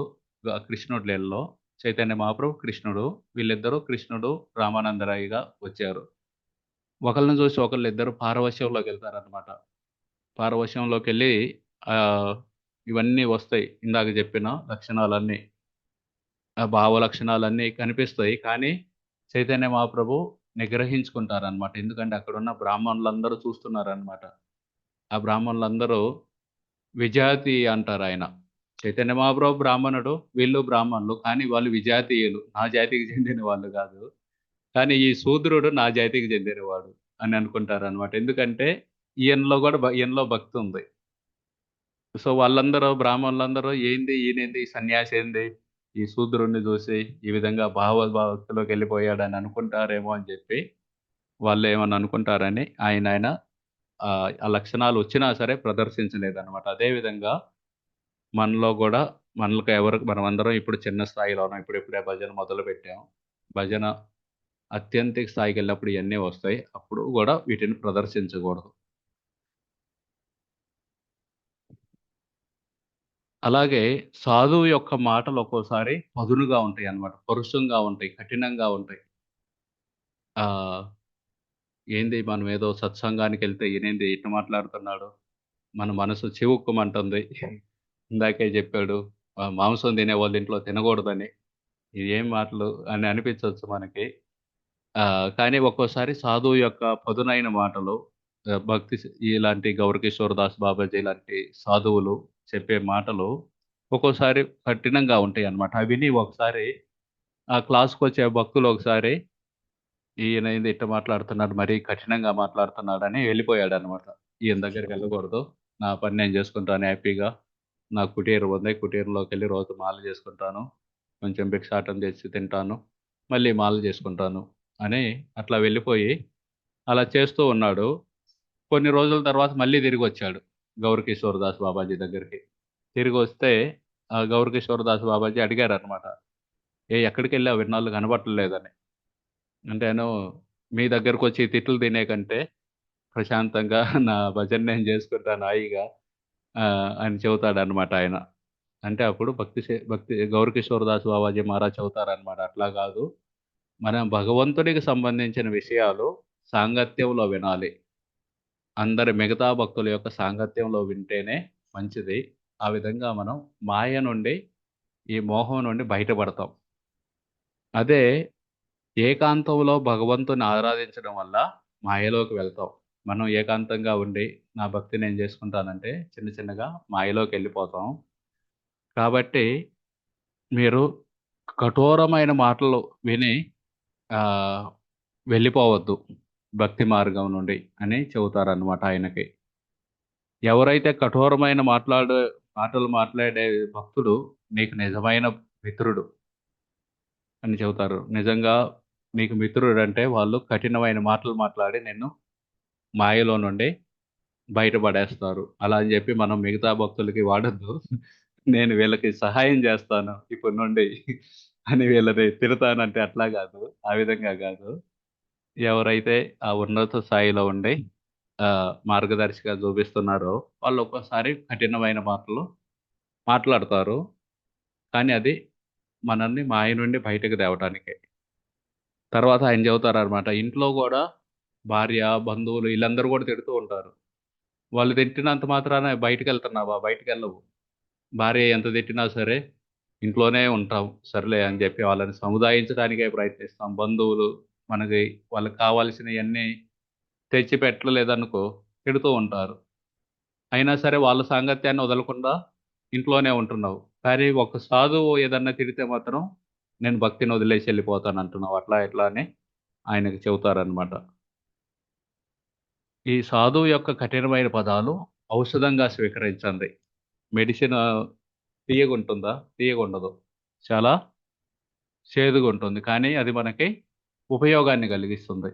కృష్ణుడి లీలలో చైతన్య మహాప్రభు కృష్ణుడు. వీళ్ళిద్దరూ కృష్ణుడు, రామానందరాయగా వచ్చారు. ఒకళ్ళని చూసి ఒకళ్ళిద్దరూ పారవశ్యంలోకెళ్తారనమాట. పారవశ్యంలోకెళ్ళి ఆహ్, ఇవన్నీ వస్తాయి. ఇందాక చెప్పిన లక్షణాలన్నీ. ఆ భావ లక్షణాలన్నీ కనిపిస్తాయి. కానీ చైతన్య మహాప్రభు నిగ్రహించుకుంటారనమాట. ఎందుకంటే అక్కడున్న బ్రాహ్మణులందరూ చూస్తున్నారనమాట. ఆ బ్రాహ్మణులందరూ విజాతి అంటారాయన. చైతన్య మహాప్రభు బ్రాహ్మణుడు, వీళ్ళు బ్రాహ్మణులు. కానీ వాళ్ళు విజాతీయులు. నా జాతికి చెందిన వాళ్ళు గాదు. కానీ ఈ శూద్రుడు నా జాతికి చెందినవాడు అని అనుకుంటారనమాట. ఎందుకంటే ఈయనలో గూడా ఈయనలో భక్తుంది. సో, వాళ్ళందరూ బ్రాహ్మణులందరూ ఏంది ఈయనేంది ఈ సన్యాసేంది, ఈ శూద్రుడిని జూసి ఈ విధంగా భావభక్తిలోకెళ్ళిపోయాడని అనుకుంటారేమో అని జెప్పి, వాళ్ళేమన్నా అనుకుంటారని ఆయన ఆ లక్షణాలొచ్చినా సరే ప్రదర్శించలేదనమాట. అదే విధంగా మనలో గూడా మనమందరం ఇప్పుడు చిన్న స్థాయిలో ఉన్నాం. ఇప్పుడిప్పుడే భజన మొదలుపెట్టాం. భజన అత్యంతిక స్థాయికెళ్ళినప్పుడు ఇయన్నీ వస్తాయి. అప్పుడు గూడా వీటిని ప్రదర్శించగూడదు. అలాగే సాధువు యొక్క మాటలు ఒక్కోసారి పదునుగా ఉంటాయన్నమాట. పరుషంగా ఉంటాయి. కఠినంగా ఉంటాయి. ఆహ్, ఏంది మనమేదో సత్సంగానికెళ్తే ఈయనేంది ఇట్ట మాట్లాడుతున్నాడు. మన మనసు చివుక్కుమంటుంది. ఇందాకే జెప్పాడు. మాంసం తినేవాళ్ళ ఇంట్లో తినగూడదని. ఇదేం మాటలు అని అనిపించొచ్చు మనకి. కానీ ఒక్కోసారి సాధువు యొక్క పదునైన మాటలు ఇలాంటి గౌరకిషోర్ దాస్ బాబాజీ లాంటి సాధువులు చెప్పే మాటలు ఒక్కోసారి కఠినంగా ఉంటాయన్నమాట. అవి విని ఒకసారి ఆ క్లాస్‌కొచ్చే భక్తులు ఒకసారి ఈయనేంది ఇట్ట మాట్లాడుతున్నాడు, మరీ కఠినంగా మాట్లాడుతున్నాడని వెళ్ళిపోయాడన్నమాట. ఈయన దగ్గరికెళ్ళకూడదు. నా పని నేను చేసుకుంటాను హ్యాపీగా. నాకు కుటీరం ఉంది. కుటీరంలోకెళ్ళి రోజు మాల చేసుకుంటాను. కొంచెం భిక్షాటన తెచ్చి తింటాను. మళ్ళీ మాల చేసుకుంటాను అని అట్లా వెళ్ళిపోయి అలా చేస్తూ ఉన్నాడు. కొన్ని రోజుల తర్వాత మళ్ళీ తిరిగొచ్చాడు. గౌరకిషోర్ దాస్ బాబాజీ దగ్గరికి. తిరిగొస్తే గౌరకిషోరదాస్ బాబాజీ అడిగారనమాట. ఎక్కడికెళ్ళావు ఇన్నాళ్ళు కనపడట్లేదని. అంటేను మీ దగ్గరకొచ్చి తిట్లు తినే కంటే ప్రశాంతంగా నా భజన నేను చేసుకుంటాను హాయిగా అని చెబుతాడనమాట ఆయన. అంటే అప్పుడు భక్తి గౌరకిషోరదాస్ బాబాజీ మహారాజ్ చెబుతారనమాట. అట్లా గాదు. మనం భగవంతుడికి సంబంధించిన విషయాలు సాంగత్యంలో వినాలి. అందరి మిగతా భక్తుల యొక్క సాంగత్యంలో వింటేనే మంచిది. ఆ విధంగా మనం మాయ నుండి, ఈ మోహం నుండి బయటపడతాం. అదే ఏకాంతంలో భగవంతుని ఆరాధించడం వల్ల మాయలోకి వెళ్తాం. మనం ఏకాంతంగా ఉండి, నా భక్తి నేను చేసుకుంటానంటే చిన్న చిన్నగా మాయలోకెళ్ళిపోతాం. కాబట్టి మీరు కఠోరమైన మాటలు విని ఆహ్, వెళ్ళిపోవద్దు భక్తి మార్గం నుండి అని చెబుతారనమాట ఆయనకి. ఎవరైతే కఠోరమైన మాటలు మాట్లాడే భక్తుడు నీకు నిజమైన మిత్రుడు అని చెబుతారు. నిజంగా నీకు మిత్రుడంటే వాళ్ళు కఠినమైన మాటలు మాట్లాడి నిన్ను మాయలో నుండి బయటపడేస్తారు. అలా అని జెప్పి మనం మిగతా భక్తులకి వాడొద్దు. నేను వీళ్ళకి సహాయం జేస్తాను ఇప్పటి నుండి అని వీళ్ళని తిడతానంటే అట్లా గాదు. ఆ విధంగా గాదు. ఎవరైతే ఆ ఉన్నత స్థాయిలో ఉండి మార్గదర్శిగా చూపిస్తున్నారో వాళ్ళు ఒక్కోసారి కఠినమైన మాటలు మాట్లాడతారు. కానీ అది మనల్ని మాయ నుండి బయటకు తేవటానికే. తర్వాత ఆయన చెబుతారనమాట. ఇంట్లో గూడా భార్య, బంధువులు ఈళ్ళందరూ గూడా తిడుతూ ఉంటారు. వాళ్ళు తిట్టినంత మాత్రాన బయటికెళ్తున్నావా? బయటికెళ్ళవు. భార్య ఎంత తిట్టినా సరే ఇంట్లోనే ఉంటాం. సర్లే అని జెప్పి వాళ్ళని సముదాయించడానికే ప్రయత్నిస్తాం. బంధువులు మనకి వాళ్ళకి కావాల్సినయన్నీ తెచ్చి పెట్టలేదనుకో తిడుతూ ఉంటారు. అయినా సరే వాళ్ళ సాంగత్యాన్ని వదలకుండా ఇంట్లోనే ఉంటున్నావు. కానీ ఒక సాధువు ఏదన్నా తిడితే మాత్రం నేను భక్తిని వదిలేసి ఎళ్ళిపోతానంటున్నావు. అట్లా ఇట్లా అని ఆయనకి చెబుతారనమాట. ఈ సాధువు యొక్క కఠినమైన పదాలు ఔషధంగా స్వీకరించండి. మెడిసిన్ తియ్యగుంటుందా? తియ్యగుండదు. చాలా చేదుగుంటుంది. కానీ అది మనకి ఉపయోగాన్ని కలిగిస్తుంది.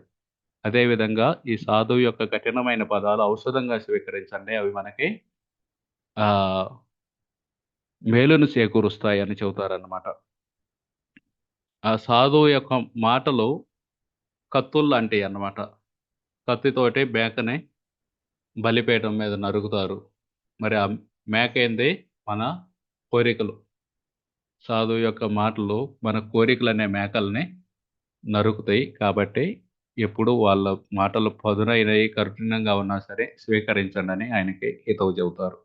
అదే విధంగా ఈ సాధువు యొక్క కఠినమైన పదాలు ఔషధంగా స్వీకరించండి. అవి మనకి ఆహ్, మేలును చేకూరుస్తాయని చెబుతారనమాట. ఆ సాధువు యొక్క మాటలు కత్తుల్లాంటియన్నమాట. కత్తితోటి మేకని బలిపీఠం మీద నరుకుతారు. మరి ఆ మేకేంది? మన కోరికలు. సాధువు యొక్క మాటలు మన కోరికలనే మేకల్ని నరుకుతాయి. కాబట్టి ఎప్పుడూ వాళ్ళ మాటలు పదునైనయి, కఠినంగా ఉన్నా సరే స్వీకరించండని ఆయనకి హితవు చెబుతారు.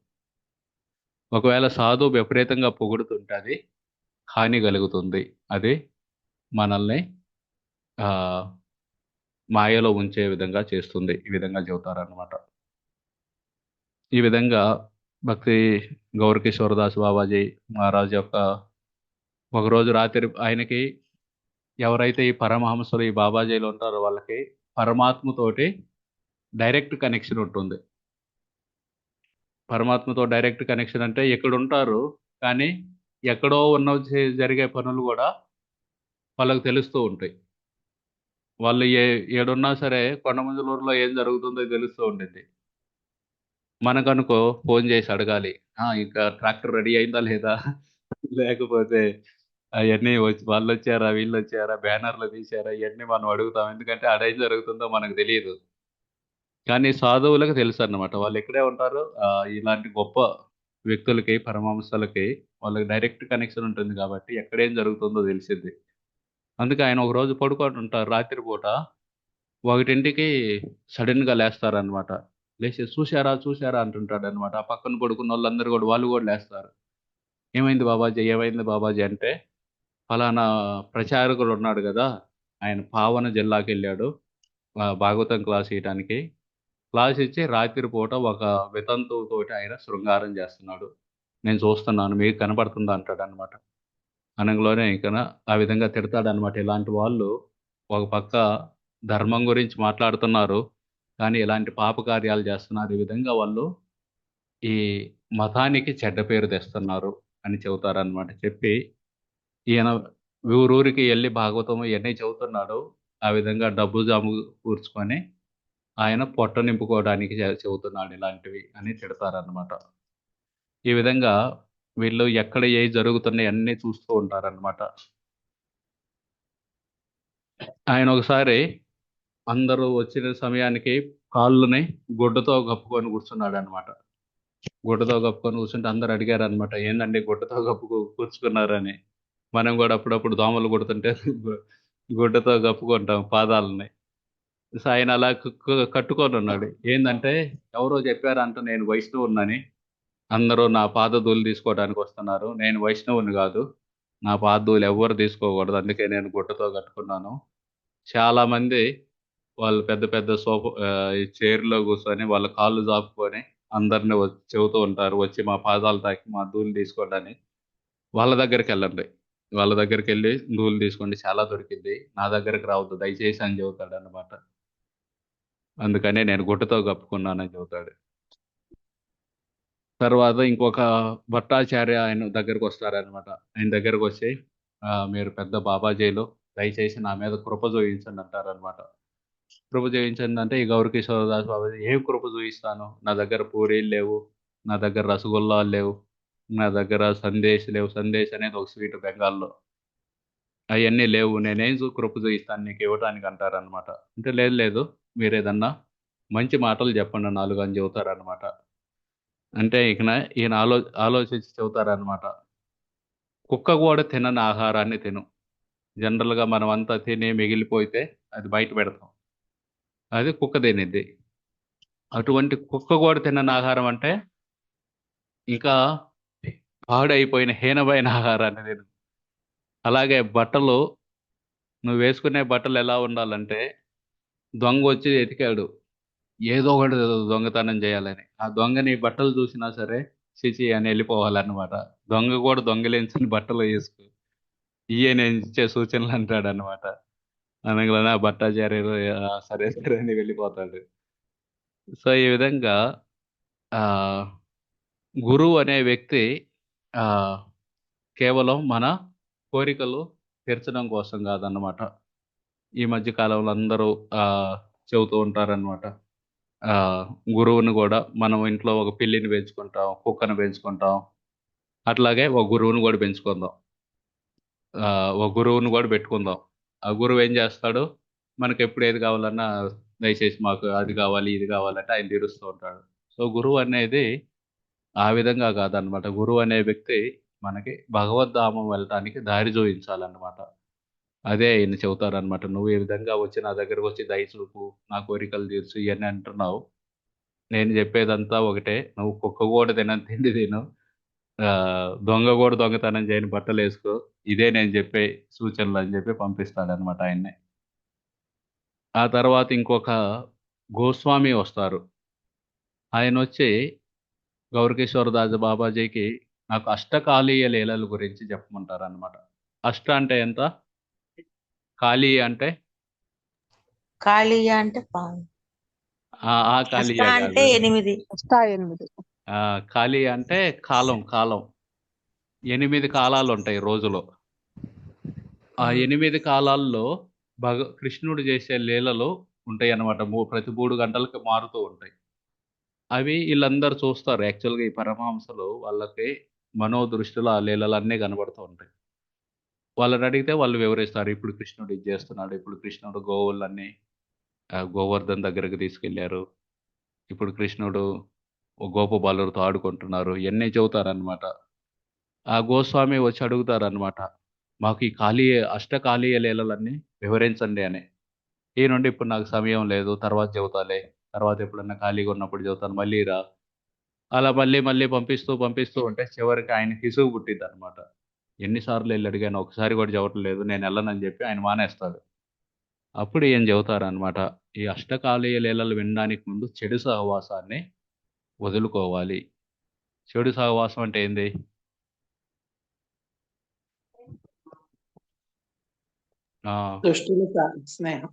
ఒకవేళ సాధువు విపరీతంగా పొగుడుతుంటే అది హాని కలుగుతుంది. అది మనల్ని ఆహ్, మాయలో ఉంచే విధంగా చేస్తుంది. ఈ విధంగా చెబుతారనమాట. ఈ విధంగా భక్తి గౌరకిషోరదాస్ బాబాజీ మహారాజ్ యొక్క ఒకరోజు రాత్రి ఆయనకి ఎవరైతే ఈ పరమహంసలు, ఈ బాబాజీలు ఉంటారో వాళ్ళకి పరమాత్మతోటి డైరెక్ట్ కనెక్షన్ ఉంటుంది. పరమాత్మతో డైరెక్ట్ కనెక్షన్ అంటే ఇక్కడుంటారు. కానీ ఎక్కడో ఉన్న జరిగే పనులు గూడా వాళ్ళకి తెలుస్తూ ఉంటాయి. వాళ్ళు ఏడున్నా సరే కొండముంజలూరులో ఏం జరుగుతుందో తెలుస్తూ ఉండిద్ది. మనకనుకో ఫోను జేసి అడగాలి. ఇంకా ట్రాక్టర్ రెడీ అయిందా లేదా? లేకపోతే అయన్నీ వాళ్ళొచ్చారా? వీళ్ళొచ్చారా? బ్యానర్‌లు తీశారా? ఇయన్నీ మనం అడుగుతాం. ఎందుకంటే ఆడేం జరుగుతుందో మనకు తెలీదు. కానీ సాధువులకు తెలుసన్నమాట. వాళ్ళిక్కడే ఉంటారు. ఇలాంటి గొప్ప వ్యక్తులకి, పరమహంసలకి వాళ్ళకి డైరెక్ట్ కనెక్షన్ ఉంటుంది గాబట్టి ఎక్కడేం జరుగుతుందో తెలిసిద్ది. అందుకే ఆయన ఒకరోజు పడుకొనుంటారు రాత్రి పూట. 1కి సడెన్‌గా లేస్తారనమాట. లేసి చూసారా? చూసారా? అంటుంటాడనమాట. ఆ పక్కన పడుకున్నోళ్ళందరూ గూడా వాళ్ళు గూడా లేస్తారు. ఏమైంది బాబాజీ? ఏమైంది బాబాజీ? అంటే ఫలానా ప్రచారకుడున్నాడు గదా! ఆయన పావన జిల్లాకెళ్ళాడు. భాగవతం క్లాస్ ఇయటానికి. క్లాస్ ఇచ్చి రాత్రి పూట ఒక వితంతువుతోటి ఆయన శృంగారం జేస్తున్నాడు. నేను చూస్తున్నాను. మీకు కనపడుతుందా? అంటాడనమాట. అనంగలోనే ఇకన ఆ విధంగా తిడతాడనమాట. ఇలాంటి వాళ్ళు ఒక పక్క ధర్మం గురించి మాట్లాడుతున్నారు. కానీ ఇలాంటి పాప కార్యాలు జేస్తున్నారు. ఈ విధంగా వాళ్ళు ఈ మతానికి చెడ్డ పేరు తెస్తున్నారు అని చెబుతారనమాట. చెప్పి ఈయన ఊరూరికి ఎళ్లి భాగవతం ఇయన్నీ చెబుతున్నాడు. ఆ విధంగా డబ్బు కూర్చుకొని ఆయన పొట్ట నింపుకోవడానికి చెబుతున్నాడు ఇలాంటివి అని తిడతారనమాట. ఈ విధంగా వీళ్ళు ఎక్కడ ఏవి జరుగుతున్నాయి అన్నీ చూస్తూ ఉంటారనమాట. ఆయన ఒకసారి అందరూ వచ్చిన సమయానికి కాళ్ళని గుడ్డతో కప్పుకొని కూర్చున్నాడనమాట. గుడ్డతో కప్పుకొని కూర్చుంటే అందరూ అడిగారనమాట, ఏందండి గుడ్డతో కూర్చుకున్నారని. మనం కూడా అప్పుడప్పుడు దోమలు కుడుతుంటే గుడ్డతో కప్పుకుంటాం పాదాలని. సో ఆయన అలా కట్టుకొని ఉన్నాడు. ఏందంటే ఎవరో చెప్పారంట నేను వైష్ణవున్నని. అందరూ నా పాదధూళి తీసుకోవడానికి వస్తున్నారు. నేను వైష్ణవుని కాదు. నా పాదధూళి ఎవ్వరు తీసుకోకూడదు. అందుకే నేను గుడ్డతో కట్టుకున్నాను. చాలా మంది వాళ్ళు పెద్ద పెద్ద ఈ చైర్‌లో కూర్చొని వాళ్ళ కాళ్ళు చాపుకొని అందరిని చెబుతూ ఉంటారు. వచ్చి మా పాదాలు తాకి మా ధూళి తీసుకోండని. వాళ్ళ దగ్గరికెళ్ళండి. వాళ్ళ దగ్గరికెళ్ళి ధూళి తీసుకోండి చాలా దొరికిద్ది. నా దగ్గరికి రావద్దు దయచేసి అని చెబుతాడన్నమాట. అందుకనే నేను గుడ్డతో కప్పుకున్నానని చెబుతాడు. తర్వాత ఇంకొక భట్టాచార్య ఆయన దగ్గరకొస్తారనమాట. ఆయన దగ్గరకొచ్చి మీరు పెద్ద బాబాజీలు దయచేసి నా మీద కృప చూయించండి అంటారనమాట. కృప చూయించండి ఈ గౌరకిషోరదాస్ బాబాజీ ఏం కృప చూయిస్తాను? నా దగ్గర పూరీలు లేవు, నా దగ్గర రసగుల్లాలు లేవు, నా దగ్గర సందేశ్ లేవు. సందేశ్ అనేది ఒక స్వీట్ బెంగాల్లో. అయన్నీ లేవు. నేనేం కృప చూయిస్తాను నీకు ఇవ్వటానికి అంటారనమాట. అంటే లేదు లేదు మీరేదన్నా మంచి మాటలు చెప్పండి 4 అని చెబుతారనమాట. అంటే ఈయన ఆలోచించి చెబుతారనమాట. కుక్క కూడా తినని ఆహారాన్ని తిను. జనరల్‌గా మనమంతా తిని మిగిలిపోతే అది బయట పెడతాం. అది కుక్క తినిద్ది. అటువంటి కుక్క కూడా తినని ఆహారం అంటే ఇంకా పాడైపోయిన హీనమైన ఆహారాన్ని తిను. అలాగే బట్టలు నువ్వు వేసుకునే బట్టలు ఎలా ఉండాలంటే దొంగొచ్చి ఎతికాడు. ఏదో ఒకటి దొంగతనం చేయాలని. ఆ దొంగ నీ బట్టలు చూసినా సరే ఛీ! ఛీ! అని ఎళ్ళిపోవాలన్నమాట. దొంగ కూడా దొంగిలించని బట్టలు ఏసుకో. ఇయ్యే నేను ఇచ్చే సూచనలు అంటాడన్నమాట. అనగానే ఆ భట్టాచార్యులు సరే సరే అని వెళ్ళిపోతాడు. సో ఈ విధంగా ఆహ్, గురువు అనే వ్యక్తి ఆహ్, కేవలం మన కోరికలు తీర్చడం కోసం కాదన్నమాట. ఈ మధ్య కాలంలో అందరూ ఆహ్, చెబుతూ ఉంటారన్నమాట. ఆహ్, గురువుని కూడా మనం ఇంట్లో ఒక పిల్లిని పెంచుకుంటాం, కుక్కను పెంచుకుంటాం. అట్లాగే ఒక గురువుని కూడా పెంచుకుందాం. ఒక గురువుని కూడా పెట్టుకుందాం. ఆ గురువు ఏం చేస్తాడు? మనకెప్పుడు ఏది కావాలన్నా దయచేసి మాకు అది కావాలి, ఇది కావాలంటే ఆయన తీరుస్తూ ఉంటాడు. సో, గురువు అనేది ఆ విధంగా కాదనమాట. గురువు అనే వ్యక్తి మనకి భగవద్ధామం వెళ్ళటానికి దారి చూయించాలన్నమాట. అదే ఈయన చెబుతారనమాట. నువ్వు ఈ విధంగా వచ్చి నా దగ్గరకొచ్చి దయ చూపు, నా కోరికలు తీర్చు ఇయన్నీ అంటున్నావు. నేను చెప్పేదంతా ఒకటే. నువ్వు కుక్క గూడా తినని తిండి తిను. దొంగ గూడా దొంగతనం చేయని బట్టలేసుకో. ఇదే నేను చెప్పే సూచనలు అని చెప్పి పంపిస్తాడనమాట ఆయన్ని. ఆ తర్వాత ఇంకొక గోస్వామి వస్తారు. ఆయనొచ్చి గౌరకిషోరదాస్ బాబాజీకి నాకు అష్టకాలీయ లీలల గురించి చెప్పమంటారనమాట. అష్ట అంటే ఎంత? కాళీ అంటే? కాళీయ అంటే పాము. ఆ అష్ట కాళీయ అంటే గాదు. 8. అష్టా 8. కాళీ అంటే కాలం. 8 కాలాలుంటాయి రోజులో. ఆ 8 కాలాల్లో కృష్ణుడు చేసే లీలలు ఉంటాయన్నమాట. ప్రతి 3 గంటలకి మారుతూ ఉంటాయి. అవి ఈళ్ళందరూ చూస్తారు. యాక్చువల్‌గా ఈ పరమహంసలు వాళ్ళకి మనోదృష్టిలో ఆ లీలలన్నీ కనబడుతూ ఉంటాయి. వాళ్ళనడిగితే వాళ్ళు వివరిస్తారు. ఇప్పుడు కృష్ణుడు ఇది చేస్తున్నాడు. ఇప్పుడు కృష్ణుడు గోవులన్నీ గోవర్ధన్ దగ్గరికి తీసుకెళ్లారు. ఇప్పుడు కృష్ణుడు గోపబాలులతో ఆడుకుంటున్నారు. ఇయన్నీ చెబుతారనమాట. ఆ గోస్వామి వచ్చి అడుగుతారనమాట. మాకు ఈ అష్టకాళీయ లీలలన్నీ వివరించండి అని. ఈయనుండి ఇప్పుడు నాకు సమయం లేదు. తర్వాత చెబుతాలే. తర్వాత ఎప్పుడన్నా ఖాళీగా ఉన్నప్పుడు చెబుతాను. మళ్ళీ రా. అలా మళ్ళీ మళ్ళీ పంపిస్తూ ఉంటే చివరికి ఆయనకి విసుగు పుట్టిద్దనమాట. ఎన్ని సార్లు ఎళ్లి అడిగాను. ఒకసారి కూడా చెప్పటం లేదు. నేనెళ్ళనని చెప్పి ఆయన మానేస్తాడు. అప్పుడు ఈయన చెబుతారనమాట. ఈ అష్టకాళీయ లీలలు వినడానికి ముందు చెడు సహవాసాన్ని వదులుకోవాలి. చెడు సహవాసం అంటే ఏంది? ఆ! దుష్టుల స్నేహం.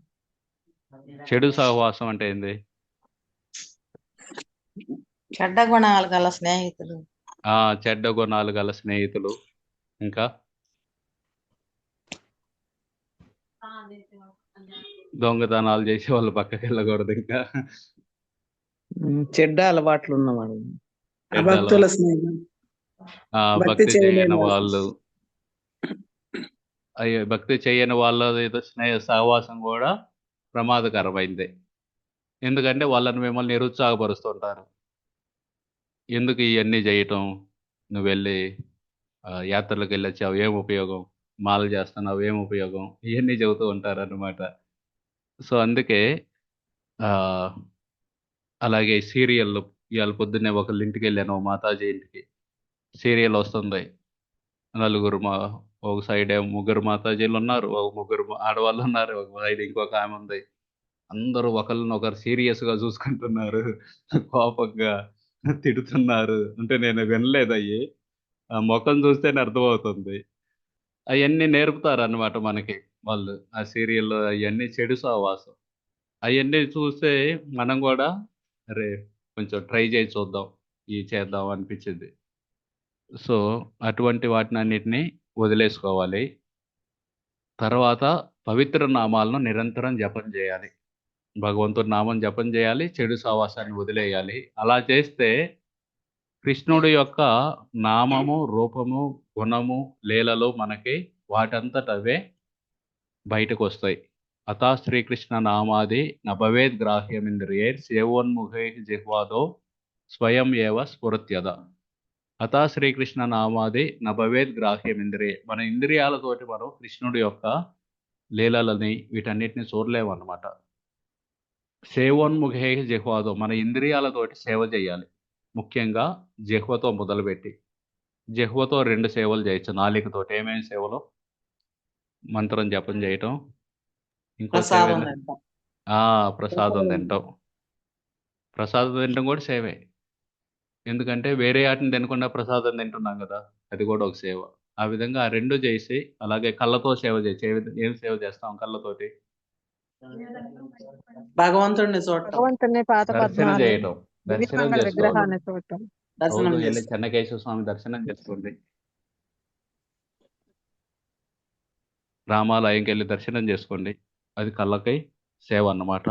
చెడు సహవాసం అంటే ఏంది? చెడ్డ గుణాలు గల స్నేహితులు. చెడ్డ గుణాలు గల స్నేహితులు. ఇంకా? దొంగతనాలు చేసేవాళ్ళు పక్కకెళ్ళకూడదింకా. చెడ్డ అలవాట్లు ఉన్నవాడు. అభక్తుల స్నేహం. భక్తి భక్తి చేయని చేయలేని వాళ్ళు అయ్యో భక్తి చేయని వాళ్ళ ఏదో స్నేహ సహవాసం కూడా ప్రమాదకరమైంది. ఎందుకంటే వాళ్ళని మిమ్మల్ని నిరుత్సాహపరుస్తుంటారు. ఎందుకు ఇయన్నీ చేయటం? నువ్వెళ్ళి యాత్రలకెళ్ళొచ్చావు ఏం ఉపయోగం? మాల చేస్తున్నావు ఏం ఉపయోగం? ఇయన్నీ చెబుతూ ఉంటారనమాట. సో, అందుకే ఆహ్, అలాగే సీరియల్లు ఇయాల పొద్దున్నే ఒకళ్ళింటికెళ్ళాను మాతాజీ ఇంటికి. సీరియల్ వస్తుంది. నలుగురు మా ఒక సైడేమో ముగ్గురు మాతాజీలున్నారు. ఒక ముగ్గురు ఆడవాళ్ళున్నారు. ఒక సైడ్ ఇంకొక ఆమె ఉంది. అందరూ ఒకళ్ళనొకరు సీరియస్‌గా చూసుకుంటున్నారు. కోపంగా తిడుతున్నారు. అంటే నేను వినలేదయ్యి. ఆ మొఖం చూస్తేనే అర్థమవుతుంది. అయన్నీ నేర్పుతారనమాట మనకి వాళ్ళు. ఆ సీరియల్‌లో అయన్నీ చెడు సహవాసం. అయన్నీ చూస్తే మనం గూడా అరే! కొంచెం ట్రై చేసి చూద్దాం. ఇయి చేద్దాం అనిపిచ్చిద్ది. సో, అటువంటి వాటినన్నిటిని వదిలేసుకోవాలి. తర్వాత పవిత్ర నామాలను నిరంతరం జపం జేయాలి. భగవంతుడి నామం జపం జేయాలి. చెడు సహవాసాన్ని వదిలేయాలి. అలా చేస్తే కృష్ణుడి యొక్క నామము, రూపము, గుణము, లీలలు మనకి వాటంతట అవే బయటకొస్తాయి. అథా శ్రీకృష్ణ నామాది నభవేద్ గ్రాహ్యమింద్రియైర్ సేవోన్ముఖైః జిహ్వాదో స్వయం ఏవ స్ఫురత్యద. అథా శ్రీకృష్ణ నామాది నభవేద్ గ్రాహ్యమింద్రియే. మన ఇంద్రియాలతోటి మనం కృష్ణుడి యొక్క లీలలని వీటన్నిటిని చూడలేమన్నమాట. సేవోన్ముఖైః జిహ్వాదో మన ఇంద్రియాలతోటి సేవ చేయాలి. ముఖ్యంగా జిహ్వతో మొదలుపెట్టి. జిహ్వతో 2 సేవలు చేయొచ్చు నాలుకతోటి. ఏమేమి సేవలు? మంత్రం జపం చేయటం. ఇంకో ప్రసాదం సేవేంది? తింటాం. ప్రసాదం తింటాం. ప్రసాదం తినటం కూడా సేవే. ఎందుకంటే వేరే ఆటిని తినకుండా ప్రసాదం తింటున్నాం గదా! అది కూడా ఒక సేవ. ఆ విధంగా ఆ 2 చేసి అలాగే కళ్ళతో సేవ చేయొచ్చు. ఏం సేవ చేస్తాం కళ్ళతోటి? భగవంతుడిని చూడటం, భగవంతుని పాద దర్శనం పద్మాలు చేయటం. దర్శనం దివ్యమంగళ చేసుకోవాలి. విగ్రహాన్ని చూడటం. దర్శనం రోజు ఎళ్లి చేస్తాం. చెన్నకేశవ స్వామి దర్శనం చేసుకోండి. రామాలయంకెళ్ళి దర్శనం చేసుకోండి. అది కళ్ళకి సేవ అన్నమాట.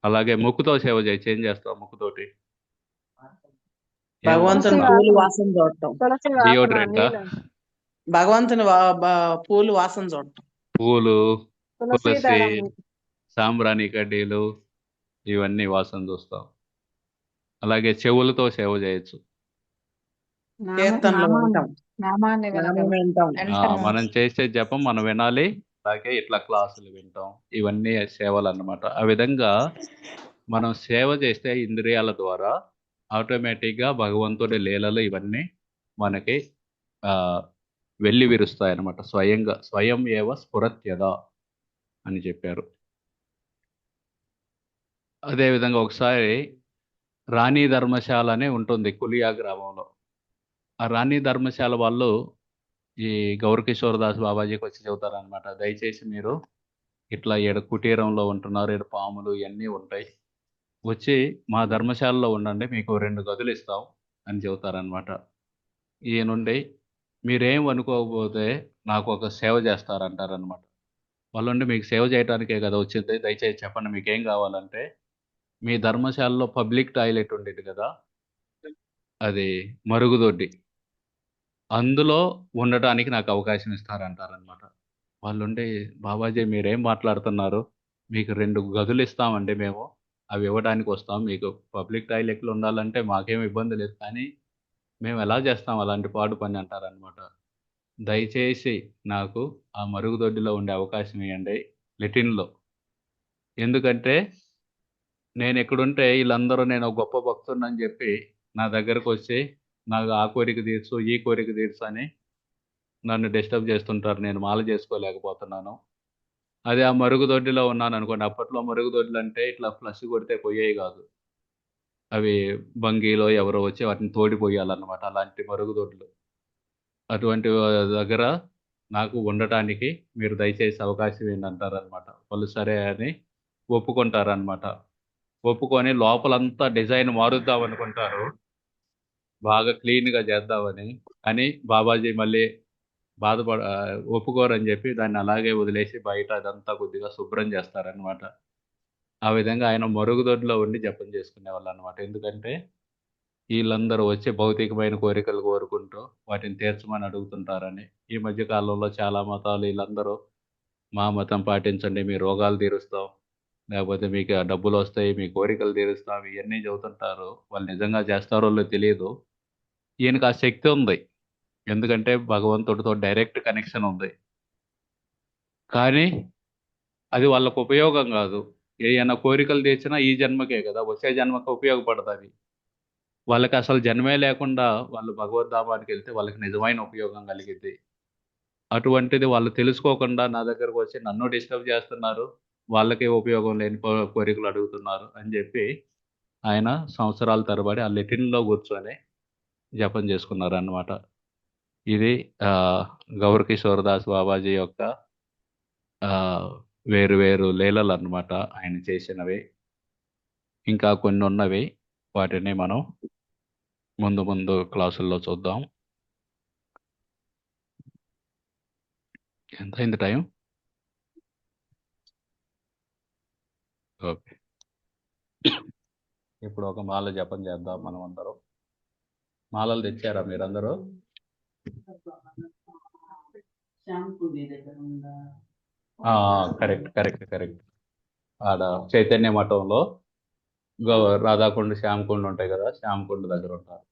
అలాగే ముక్కుతో సేవ చేయొచ్చు. ఏం చేస్తావు ముక్కుతోటి? ఏం భగవంతుని వాడుతున్నావు? పూలు వాసన చూడటం, తులసి వాసన డియోడ్రెంటా? నీళ్ళు, భగవంతుని పూలు వాసన చూడటం. పూలు, తులసి తులసి, దళం, సాంబ్రాణి కడ్డీలు ఇవన్నీ వాసన చూస్తాం. అలాగే చెవులతో సేవ చేయొచ్చు. కీర్తనలు వింటాం, నామాన్ని నామం వినటం. వింటాం. మనం చేసే జపం మనం వినాలి. అలాగే ఇట్లా క్లాసులు వింటాం. ఇవన్నీ సేవలన్నమాట. ఆ విధంగా మనం సేవ చేస్తే ఇంద్రియాల ద్వారా ఆటోమేటిక్‌గా భగవంతుడి లీలలు ఇవన్నీ మనకి ఆహ్, వెల్లి విరుస్తాయన్నమాట. స్వయంగా స్వయం ఏవ స్ఫురత్యద అని చెప్పారు. అదే విధంగా ఒకసారి రాణి ధర్మశాల అని ఉంటుంది కులియా గ్రామంలో. ఆ రాణి ధర్మశాల వాళ్ళు ఈ గౌరకిషోరదాస్ బాబాజీకి వచ్చి చెబుతారనమాట. దయచేసి మీరు ఇట్లా ఈడ కుటీరంలో ఉంటున్నారు. ఈడ పాములు ఇయన్నీ ఉంటాయి. వచ్చి మా ధర్మశాలలో ఉండండి. మీకు 2 గదులు ఇస్తాం అని చెబుతారనమాట. ఈయనుండి మీరేం అనుకోకపోతే నాకు ఒక సేవ చేస్తారంటారనమాట. వాళ్ళుండి మీకు సేవ చేయటానికే కదా వచ్చింది. దయచేసి చెప్పండి మీకేం కావాలంటే, మీ ధర్మశాలలో పబ్లిక్ టాయిలెట్ ఉండేది కదా! అది మరుగుదొడ్డి. అందులో ఉండటానికి నాకు అవకాశం ఇస్తారంటారనమాట. వాళ్ళుండి బాబాజీ మీరేం మాట్లాడుతున్నారు? మీకు 2 గదులు ఇస్తామండి మేము. అవి ఇవ్వడానికి వస్తాం. మీకు పబ్లిక్ టాయిలెట్‌లు ఉండాలంటే మాకేం ఇబ్బంది లేదు. కానీ మేము ఎలా చేస్తాం అలాంటి పాడు పని అంటారనమాట. దయచేసి నాకు ఆ మరుగుదొడ్డిలో ఉండే అవకాశం ఇయ్యండి లెటిన్‌లో. ఎందుకంటే నేనెక్కడుంటే ఈళ్ళందరూ నేను ఒక గొప్ప భక్తుడినని జెప్పి నా దగ్గరకొచ్చి నాకు ఆ కోరిక తీర్చు, ఈ కోరిక తీర్చు అని నన్ను డిస్టర్బ్ చేస్తుంటారు. నేను మాల చేసుకోలేకపోతున్నాను. అదే ఆ మరుగుదొడ్డిలో ఉన్నాననుకోండి. అప్పట్లో మరుగుదొడ్లంటే ఇట్లా ఫ్లష్ కొడితే పొయ్యేయి గాదు. అవి బంగీలో ఎవరో వచ్చి వాటిని తోడి పొయ్యాలన్నమాట. అలాంటి మరుగుదొడ్లు. అటువంటి దగ్గర నాకు ఉండటానికి మీరు దయచేసి అవకాశం ఇయ్యండి అంటారనమాట. వాళ్ళు సరే అని ఒప్పుకుంటారనమాట. ఒప్పుకొని లోపలంతా డిజైన్ మారుద్దామనుకుంటారు. బాగా క్లీన్‌గా చేద్దామని. కానీ బాబాజీ మళ్ళీ ఒప్పుకోరని జెప్పి దాన్ని అలాగే వదిలేసి బయట అదంతా కొద్దిగా శుభ్రం చేస్తారనమాట. ఆ విధంగా ఆయన మరుగుదొడ్లో ఉండి జపం చేసుకునేవాళ్ళనమాట. ఎందుకంటే వీళ్ళందరూ వచ్చి భౌతికమైన కోరికలు కోరుకుంటూ వాటిని తీర్చమని అడుగుతుంటారని. ఈ మధ్య కాలంలో చాలా మతాలు వీళ్ళందరూ మా మతం పాటించండి, మీ రోగాలు తీరుస్తాం, లేకపోతే మీకు ఆ డబ్బులు వస్తాయి, మీ కోరికలు తీరుస్తాం, ఇవన్నీ చెబుతుంటారు. వాళ్ళు నిజంగా చేస్తారో లేదో తెలియదు. ఈయనకి ఆ శక్తి ఉంది. ఎందుకంటే భగవంతుడితో డైరెక్ట్ కనెక్షన్ ఉంది. కానీ అది వాళ్ళకు ఉపయోగం కాదు. ఏయన్నా కోరికలు తీర్చినా ఈ జన్మకే కదా, వచ్చే జన్మకి ఉపయోగపడతది. వాళ్ళకి అసలు జన్మే లేకుండా వాళ్ళు భగవద్ధామానికి వెళ్తే వాళ్ళకి నిజమైన ఉపయోగం కలిగిద్ది. అటువంటిది వాళ్ళు తెలుసుకోకుండా నా దగ్గరకు వచ్చి నన్ను డిస్టర్బ్ చేస్తున్నారు. వాళ్ళకే ఉపయోగం లేని కోరికలు అడుగుతున్నారు అని చెప్పి ఆయన సంవత్సరాల తరబడి ఆ లెటిన్‌లో కూర్చొని జపం చేసుకున్నారన్నమాట. ఇది గౌర కిషోర్ దాస్ బాబాజీ యొక్క వేరు వేరు లీలలన్నమాట ఆయన చేసినవి. ఇంకా కొన్ని ఉన్నవి. వాటిని మనం ముందు ముందు క్లాసుల్లో చూద్దాం. ఎంతయింది టైం? ఓకే. ఇప్పుడు ఒక మాల జపం చేద్దాం మనం అందరం. మాలలు తెచ్చారా మీరందరూ? Correct correct correct. ఆడ చైతన్య మఠంలో రాధాకుండ శ్యామకుండ ఉంటాయి కదా, శ్యామకుండ దగ్గర ఉంటారు.